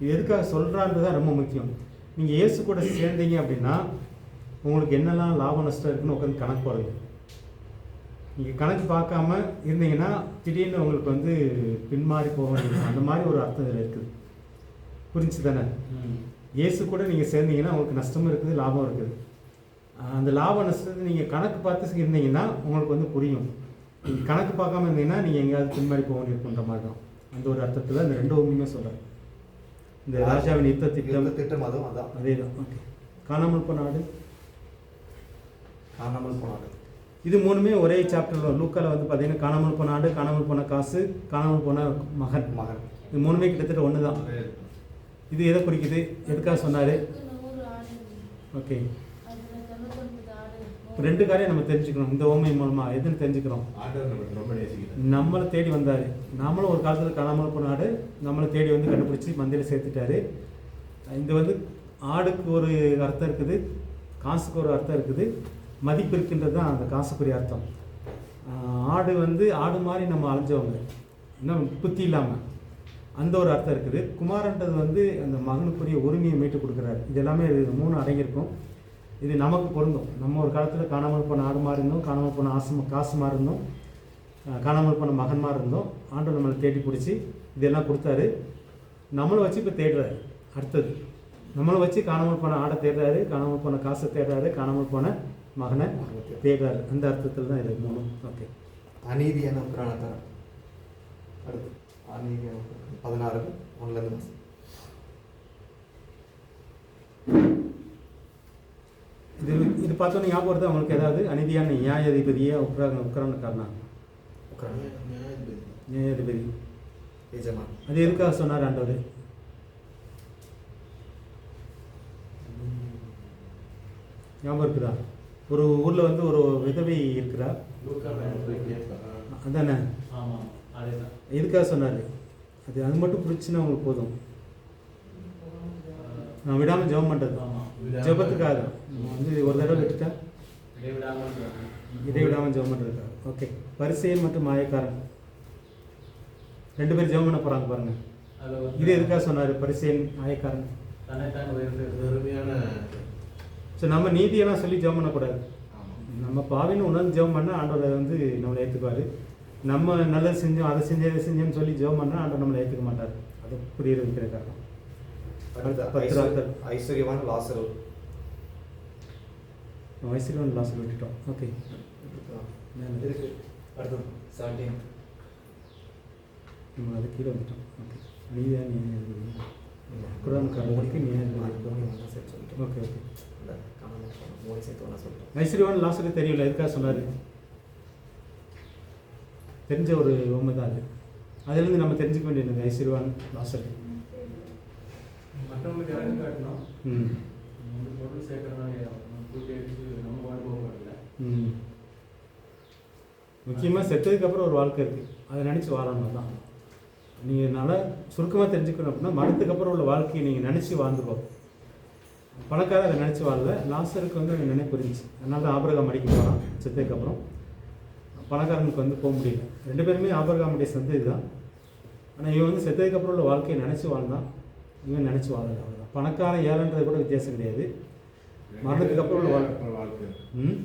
இது எதுக்காக சொல்கிறான்றது தான் ரொம்ப முக்கியம். நீங்கள் இயேசு கூட சேர்ந்தீங்க அப்படின்னா உங்களுக்கு என்னெல்லாம் லாபம் நஷ்டம் இருக்குன்னு உட்காந்து கணக்கு போடுறது. நீங்கள் கணக்கு பார்க்காம இருந்தீங்கன்னா திடீர்னு உங்களுக்கு வந்து பின்மாறி போக வேண்டியது, அந்த மாதிரி ஒரு அர்த்தம் இதில் இருக்குது. புரிஞ்சு தானே? இயேசு கூட நீங்கள் சேர்ந்தீங்கன்னா உங்களுக்கு நஷ்டமும் இருக்குது, லாபம் இருக்குது. அந்த லாப நஷ்டத்தை நீங்கள் கணக்கு பார்த்து இருந்தீங்கன்னா உங்களுக்கு வந்து புரியும். நீங்கள் கணக்கு பார்க்காம இருந்தீங்கன்னா நீங்கள் எங்கேயாவது பின்மாறி போக வேண்டியிருக்குன்ற மாதிரி தான். அந்த ஒரு அர்த்தத்தில் இந்த 2 உண்மையுமே சொல்கிறேன். இந்த ராஜாவின் யுத்த திட்டம் அதுவும் அதான். அதே தான். ஓகே. காணாமல் போன ஆடு, காணாமல் போனாடு. இது 3மே ஒரே சாப்டரில். லூக்காவில் வந்து பார்த்தீங்கன்னா காணாமல் போன ஆடு, காணாமல் போன காசு, காணாமல் போன மகன். இது 3மே கிட்டத்தட்ட ஒன்று தான். இது எதை குறிக்குது, எதுக்காக சொன்னார்? 100 ஆடு. ஓகே. அதுல 99 ஆடு. 2 காரியம் நம்ம தெரிஞ்சுக்கணும் இந்த ஓமை மூலமாக. எதுன்னு தெரிஞ்சுக்கிறோம்? ஆண்டவர் நம்ம ரொம்ப நேசிக்கிறார். நம்மளை தேடி வந்தார். நாமளும் ஒரு காலத்தில் காணாமல் போன ஆடு, நம்மளை தேடி வந்து கண்டுபிடிச்சி மந்தையில் சேர்த்துட்டாரு. இந்த வந்து ஆடுக்கு ஒரு அர்த்தம் இருக்குது, காசுக்கு ஒரு அர்த்தம் இருக்குது. மதிப்பு இருக்கின்றது தான் அந்த காசுக்குரிய அர்த்தம். ஆடு வந்து ஆடு மாதிரி நம்ம அலைஞ்சவங்க, இன்னும் புத்தி இல்லாமல், அந்த ஒரு அர்த்தம் இருக்குது. குமாரன்றது வந்து அந்த மகனுக்குரிய உரிமையை மீட்டு கொடுக்குறாரு. இது எல்லாமே 3 அடங்கியிருக்கும். இது நமக்கு பொருந்தும். நம்ம ஒரு காலத்தில் காணாமல் போன ஆடு மாதிரி இருந்தோம், காணாமல் போன காசு மாதிரி இருந்தோம், காணாமல் போன மகன் மாதிரி இருந்தோம். ஆண்டு நம்மளை தேடி பிடிச்சி இதெல்லாம் கொடுத்தாரு. நம்மளை வச்சு இப்போ தேடுறாரு. அடுத்தது நம்மளை வச்சு காணாமல் போன ஆடை தேடுறாரு, காணாமல் போன காசை தேடுறாரு, காணாமல் போன மகனை தேடுறாரு. அந்த அர்த்தத்தில் தான் இது 3. ஓகே. அநீதியான புராணத்தார். அடுத்து அநீதியான 16 1 இது பார்த்தோன்னே ஞாபகம் வருது அவங்களுக்கு ஏதாவது? அநீதியான நியாயாதிபதியே உக்ரான காரணம் நியாயாதிபதி எஜமான். அது எதுக்காக சொன்னார் ஆண்டவர்? ஞாபகம் இருக்குதா? ஒரு ஊரில் வந்து ஒரு விதவை இருக்கிறா. அதானே? ஆமாம், அதே தான். எதுக்காக சொன்னார்? அது மட்டும் புரிச்சுன்னா உங்களுக்கு போதும். நான் விடாமல் ஜெபம் பண்ணுறது. ஆமாம், ஜெபத்துக்காக வந்து ஒரு தடவை விட்டுட்டா இடைவிடாமல் இடைவிடாமல் ஜெபம் பண்ணுறதுக்காக. ஓகே. பரிசேயன் மற்றும் மாயக்காரன் 2 பேர் ஜெபம் பண்ண போகிறாங்க பாருங்கள். இது எதுக்காக சொன்னார்? பரிசேயன் மாயக்காரன் தன்னைத்தான் உயர்ந்து அருமையான. ஸோ நம்ம நீதியெல்லாம் சொல்லி ஜெபம் பண்ணக்கூடாது. ஆமாம். நம்ம பாவின்னு உணர்ந்து ஜெபம் பண்ணால் ஆண்டவரை வந்து நம்மளை ஏற்றுக்குவார். நம்ம நல்லது செஞ்சோம், அதை செஞ்சோம், இதை செஞ்சோன்னு சொல்லி ஜெபம் பண்ணால் ஆண்டவர் நம்மளை ஏற்றுக்க மாட்டார். அது புரிய வைக்கிற காரணம். ஐஸ்வர்யவான் லாசரு. ஐஸ்வர்யவான் லாசர் விட்டுட்டோம். ஓகே. இருக்கு. அடுத்தது 17. நம்ம அது கீழே வந்துட்டோம். ஓகே. நீதியாக குரான்காரனுக்கு ஓகே. ஓகே. ஐஸ்வர்யவான் லாசருக்கு தெரியல, எதுக்காக சொன்னார்? தெரிஞ்ச ஒரு உண்மை தான் அது. அதுலேருந்து நம்ம தெரிஞ்சுக்க வேண்டியது ஐஸ்வர்யவான் லாசர். மற்றவங்களுக்கு இறங்கி காட்டணும். ம். நம்ம பொருள் சேர்க்கறதுனால கூட்டி அடிச்சு நம்ம அனுபவப்படல. ம். முக்கியமாக செத்ததுக்கப்புறம் ஒரு வாழ்க்கை இருக்குது, அதை நினச்சி வாழணும் தான். நீங்கள் நல்லா சுருக்கமாக தெரிஞ்சுக்கணும் அப்படின்னா மரணத்துக்கு அப்புறம் உள்ள வாழ்க்கையை நீங்கள் நினச்சி வாழ்ந்துக்கோ. பணக்காரன் அதை நினச்சி வாழல, லாசருக்கு வந்து அந்த நினைப்பு இருந்துச்சு. அதனால தான் ஆபிரகாம் அடிக்க போகிறான் செத்ததுக்கு அப்புறம். பணக்காரனுக்கு வந்து போக முடியல. 2 பேருமே ஆபிரகாமுடைய சந்ததி தான். ஆனால் இவன் வந்து செத்ததுக்கு அப்புறம் உள்ள வாழ்க்கையை நினச்சி வாழ்ந்தான், இவன் நினச்சி வாழல. அவ்வளோதான். பணக்காரன் ஏழைன்றது கூட வித்தியாசம் கிடையாது. மரணத்துக்கு அப்புறம் உள்ள வாழ்க்கை ம்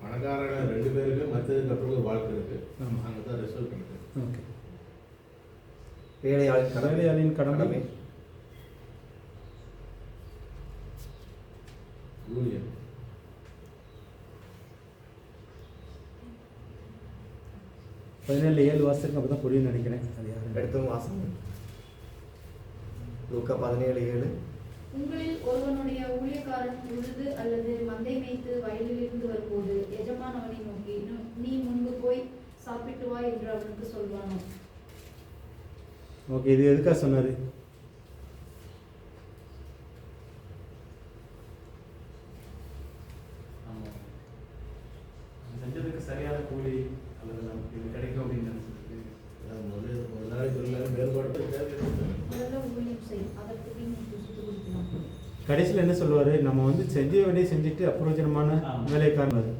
பணக்காரங்க 2 பேருக்கு மற்றதுக்கு அப்புறம் ஒரு வாழ்க்கை இருக்கு. ஆமாம். அங்கே தான் ரிசல்ட் இருக்கு. ஓகே. வேலையாளின் கடமை ஊழியம் 17:7 வாசத்துக்கு அப்போ தான் புரியும் நினைக்கிறேன். அது யாரு எடுத்தவங்க வாசகம் லூக்கா 17:7. உங்களில் ஒருவனுடைய ஊழியக்காரன் உழுது அல்லது மந்தை மேய்த்து வயலிலிருந்து வரும்போது எஜமான் அவனை நோக்கி, நீ முன்பு போய் சாப்பிட்டு வா என்று அவனுக்கு சொல்வானோ? ஓகே. இது எதுக்காக சொன்னார்? ஆமாம், செஞ்சதுக்கு சரியான கூலி அல்லது நமக்கு இது கிடைக்கும் அப்படின்னு நினைச்சிருக்கு. ஒரு நாளைக்கு வேறுபாடு முதல்ல ஊழியம் செய், அதற்கு பின் நீ புசித்து குடிக்கலாம். கடைசியில் என்ன சொல்லுவார்? நம்ம வந்து செஞ்ச வேலையை செஞ்சுட்டு அப்பிரோஜனமான வேலைக்காரர்.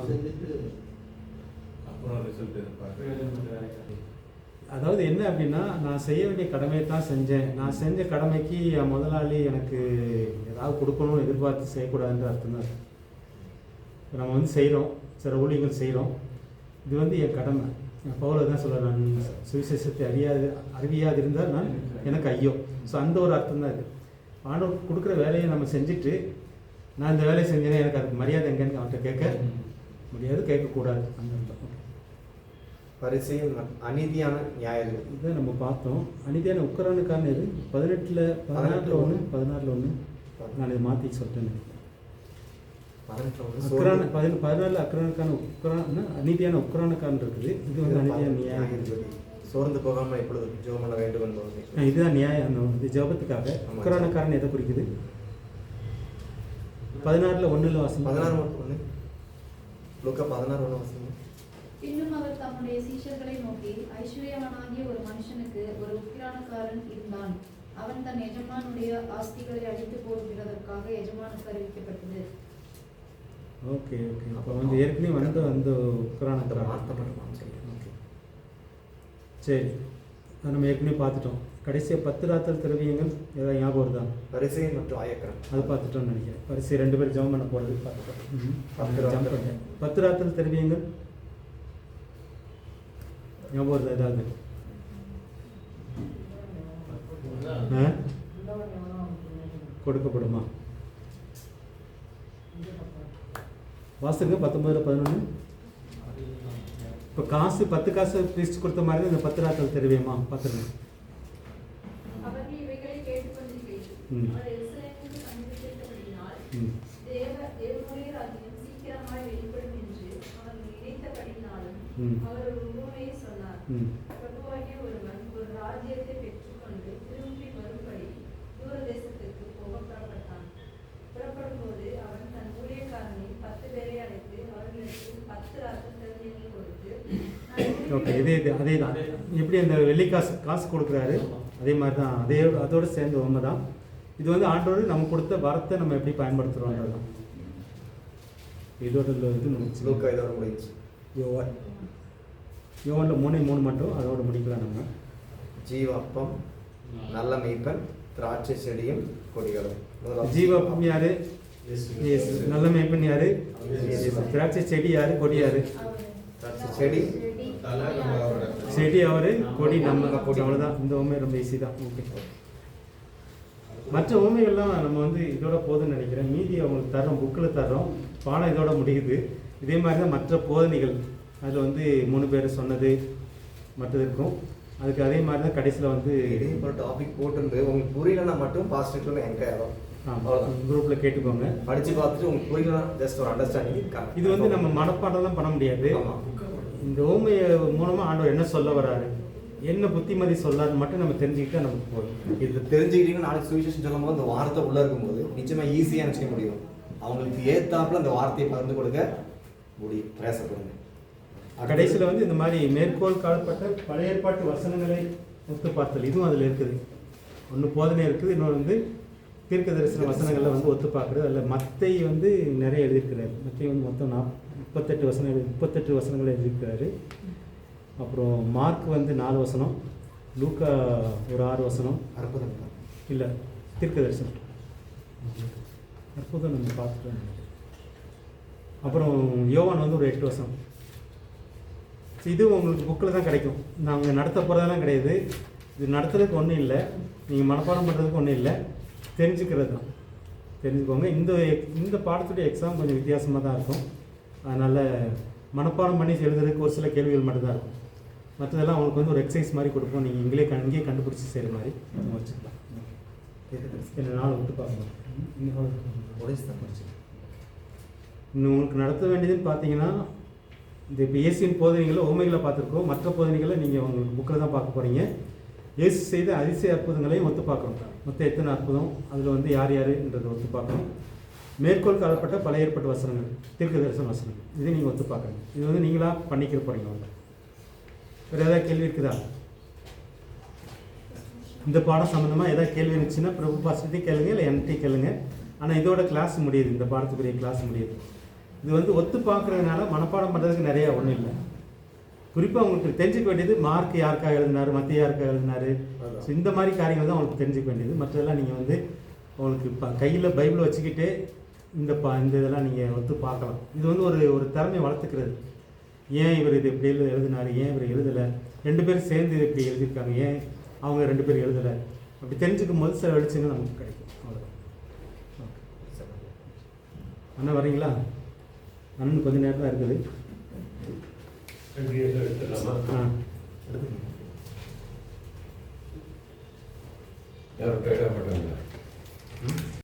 செஞ்சுட்டு அப்புறம் ரிசல்ட் எதிர்பார்க்க. பிரயோஜனப்பட்ட வேலைக்காரி. அதாவது என்ன அப்படின்னா, நான் செய்ய வேண்டிய கடமையை தான் செஞ்சேன், நான் செஞ்ச கடமைக்கு என் முதலாளி எனக்கு ஏதாவது கொடுக்கணும்னு எதிர்பார்த்து செய்யக்கூடாதுன்ற அர்த்தம் தான். நம்ம வந்து செய்கிறோம், சில ஊழியங்கள் செய்கிறோம், இது வந்து என் கடமை. பவுல தான் சொல்கிறேன், நான் சுவிசேஷத்தை அறிவியாதிருந்தால் நான் எனக்கு ஐயோ. ஸோ அந்த ஒரு அர்த்தம் தான் இது. ஆண்டவர் கொடுக்குற வேலையை நம்ம செஞ்சுட்டு, நான் இந்த வேலையை செஞ்சேன்னா எனக்கு அதுக்கு மரியாதை எங்கன்னு அவன்கிட்ட கேட்க முடியாது, கேட்கக்கூடாது. அந்த அர்த்தம். பரிசையும் அநீதியான நியாயம். இதை நம்ம பார்த்தோம். அநீதியான உக்கரானுக்கான இது 18 16 1 16 1. நான் இதை மாற்றி சொல்லிட்டேன். 14 அக்கரானுக்கான உக்கரான அநீதியான உக்கரானுக்கான இருக்குது. இது வந்து அநீதியான நியாயம். சோர்ந்து போகாம எப்பொழுது ஜெபம் பண்ண வேண்டும் என்பது இதுதான் நியாயம். அந்த இது ஜெபத்துக்காக உக்கரானுக்காரன் எதை குறிக்குது? 16 1 வாசம். 16 லூக்கா 16 வாசம். பின்னும் அவர் தம்முடைய சீஷர்களை நோக்கி, ஐஸ்வர்யவானாகிய ஒரு மனுஷனுக்கு ஒரு உக்கிரானக்காரன் இருந்தான். அவன் தன் எஜமானுடைய ஆஸ்திகளை அழித்து போடுகிறதற்காக எஜமானுக்கு அறிவிக்கப்பட்டது. Okay okay. அப்போ வந்து ஏற்கனவே வந்த அந்த உக்கரானக்காரன். ஓகே சரி, அதை நம்ம ஏற்கனவே பார்த்துட்டோம். கடைசியாக 10 ராத்தல் திரவியங்கள் ஏதாவது ஞாபகம் வருதா? பரிசை மற்றும் ஆயக்கரம் அது பார்த்துட்டோம்னு நினைக்கிறேன். பரிசை 2 பேர் ஜெபம் பண்ண போகிறது பார்த்துட்டோம். 10 ராத்தல் திரவியங்கள் ஞாபகம் வருதா ஏதாவது? கொடுக்கப்படுமா? வாசங்க 19:11. இப்போ காசு 10 காசு பிரித்து கொடுத்த மாதிரி தான் இந்த 10 ராத்தல் தெரியுமா? பார்த்துருங்க. அவர்கள் இவைகளை கேட்டுக்கொண்டிருக்கையில் அவர் எருசலேமுக்கு சமீபித்தபடியினால் தேவனுடைய ராஜ்யம் சீக்கிரமாய் வெளிப்படும் என்று அவர்கள் நினைத்தபடியினாலும் அவர் ஒரு உவமையை சொன்னார். பிரபுவாகிய ஒருவன் ஒரு ராஜ்யத்தை பெற்றுக்கொண்டு திரும்பி வரும்படி தூர தேசத்திற்கு போக புறப்பட்டான். புறப்படும்போது அவன் தன் ஊழியக்காரனை 10 பேரை அழைத்து அவர்களுக்கு 10 ராத்தல் திரவியங்கள் கொடுத்து, ஓகே. அதே தான். எப்படி அந்த காசு கொடுக்குறாரு அதே மாதிரி தான். அதோடு சேர்ந்த உண்மை தான் இது. வந்து ஆண்டவர் நம்ம கொடுத்த வரத்தை நம்ம எப்படி பயன்படுத்துகிறோன்றது தான் இதோட இது. லூக்கா இதோட முடிஞ்சு. யோவானில் 3:3 மட்டும் அதோட முடிக்கலாம் நம்ம. ஜீவாப்பம், நல்ல மேய்ப்பன், திராட்சை செடியும் கொடிகளும். ஜீவாப்பம் யாரு? இயேசு. நல்ல மேய்ப்பன் யாரு? திராட்சை செடி யாரு? கொடி யாரு? செடி செடி அவரு, கொடி நம்ம. அவ்வளோதான். இந்த உண்மை ரொம்ப ஈஸி தான். ஓகே. மற்ற உண்மைகள்லாம் நம்ம வந்து இதோட போதுன்னு நினைக்கிறேன். மீதி அவங்களுக்கு தர்றோம், புக்கில் தர்றோம், பாடம் இதோட முடியுது. இதே மாதிரி தான் மற்ற போதனைகள், அதில் வந்து 3 பேர் சொன்னது மற்றது இருக்கும். அதுக்கு அதே மாதிரி தான் கடைசியில் வந்து இதே ஒரு டாபிக் போட்டுருந்து உங்களுக்கு புரியலன்னா மட்டும் பாஸ்டர்ல எங்க இடம் குரூப்பில் கேட்டுக்கோங்க. படித்து பார்த்துட்டு உங்களுக்கு புரியலன்னா ஜஸ்ட் ஒரு அண்டர்ஸ்டாண்டிங் இருக்காங்க. இது வந்து நம்ம மனப்பாடம்லாம் பண்ண முடியாது. இந்த ஓமையை மூலமாக ஆண்டவர் என்ன சொல்ல வராரு, என்ன புத்திமதி சொல்லாருன்னு மட்டும் நம்ம தெரிஞ்சுக்கிட்டா நமக்கு போதும். இது தெரிஞ்சுக்கிட்டீங்கன்னா நாளைக்கு சுவிசேஷம் சொல்லும் போது அந்த வார்த்தை உள்ளே இருக்கும்போது நிச்சயமாக ஈஸியாக நினச்சிக்க முடியும். அவங்களுக்கு ஏற்றாப்புல அந்த வார்த்தையை பகிர்ந்து கொடுக்க முடியும், பிரயாசப்படுங்க. கடைசியில் வந்து இந்த மாதிரி மேற்கோள் காலப்பட்ட பழைய ஏற்பாட்டு வசனங்களை ஒத்து பார்த்தல் இதுவும் அதில் இருக்குது. ஒன்று போதனை இருக்குது, இன்னொன்று வந்து தீர்க்க தரிசன வசனங்களில் வந்து ஒத்து பார்க்குறது. அதில் மத்தை வந்து நிறைய எழுதியிருக்கிறாரு. மத்தை வந்து மொத்தம் 38 வசனங்கள் எழுதியிருக்கிறாரு. அப்புறம் மார்க் வந்து 4 வசனம், லூக்கா ஒரு 6 வசனம். அற்புதம். இல்லை, தீர்க்க தரிசனம் அற்புதம் நம்ம பார்த்துட்டோம். அப்புறம் யோவான் வந்து ஒரு 8 வசனம். இது உங்களுக்கு புக்கில் தான் கிடைக்கும். நாங்கள் நடத்த போகிறதெல்லாம் கிடையாது. இது நடத்துறதுக்கு ஒன்றும் இல்லை, நீங்கள் மனப்பாடம் பண்ணுறதுக்கு ஒன்றும் இல்லை, தெரிஞ்சுக்கிறது தான். தெரிஞ்சுக்கோங்க. இந்த பாடத்துடைய எக்ஸாம் கொஞ்சம் வித்தியாசமாக தான் இருக்கும். அதனால் மனப்பாடம் பண்ணி எழுதுறதுக்கு ஒரு சில கேள்விகள் மட்டும்தான் இருக்கும். மற்றதெல்லாம் அவங்களுக்கு வந்து ஒரு எக்ஸசைஸ் மாதிரி கொடுப்போம். நீங்கள் இங்கேயே கண்டுபிடிச்சி செய்கிற மாதிரி நம்ம வச்சுக்கலாம். என்ன நாள் விட்டு பார்க்கணும். இன்னும் உங்களுக்கு நடத்த வேண்டியதுன்னு பார்த்தீங்கன்னா, இந்த இப்போ இயேசுவின் போதனைகளை ஓமைகளை பார்த்துருக்கோம். மற்ற போதனைகளை நீங்கள் உங்களுக்கு புக்கில் தான் பார்க்க போகிறீங்க. இயேசு செய்த அதிசய அற்புதங்களையும் ஒத்து பார்க்கணும். மொத்தம் எத்தனை அற்புதம், அதில் வந்து யார் யாருன்றதை ஒத்து பார்க்கணும். மேற்கோள் காலப்பட்ட பழைய ஏற்பட்ட வசனங்கள், தீர்க்க தரிசன வசனங்கள், இதை நீங்கள் ஒத்து பார்க்கணும். இது வந்து நீங்களாக பண்ணிக்கிற போகிறீங்க. அவங்க வேறு ஏதாவது கேள்வி இருக்குதா? இந்த பாடம் சம்மந்தமாக ஏதாவது கேள்வி இருந்துச்சுன்னா பிரபு பாஸ்டர்கிட்டே கேளுங்க, இல்லை என்கிட்டே கேளுங்க. ஆனால் இதோட கிளாஸ் முடியுது, இந்த பாடத்துக்குரிய கிளாஸ் முடியுது. இது வந்து ஒத்து பார்க்குறதுனால மனப்பாடம் பண்ணுறதுக்கு நிறையா ஒன்றும் இல்லை. குறிப்பாக உங்களுக்கு தெரிஞ்சுக்க வேண்டியது மார்க் யாருக்காக எழுதினார், மத்திய யாருக்காக எழுதினார், ஸோ இந்த மாதிரி காரியங்கள் தான் உங்களுக்கு தெரிஞ்சுக்க வேண்டியது. மற்றதெல்லாம் நீங்கள் வந்து உங்களுக்கு கையில் பைபிளை வச்சுக்கிட்டு இந்த இதெல்லாம் நீங்கள் ஒத்து பார்க்கலாம். இது வந்து ஒரு திறமையை வளர்த்துக்கிறது. ஏன் இவர் இது இப்படி எழுதினார், ஏன் இவர் எழுதலை, 2 பேரும் சேர்ந்து இது இப்படி எழுதியிருக்காங்க, ஏன் அவங்க 2 பேரும் எழுதலை, அப்படி தெரிஞ்சுக்கும் போது சில வெளிச்சங்கள் நமக்கு கிடைக்கும். அவ்வளோதான். அண்ணா வரீங்களா? அண்ணன் கொஞ்சம் நேரம் தான் இருக்குது. யாரும் கேட்க மாட்டாங்க.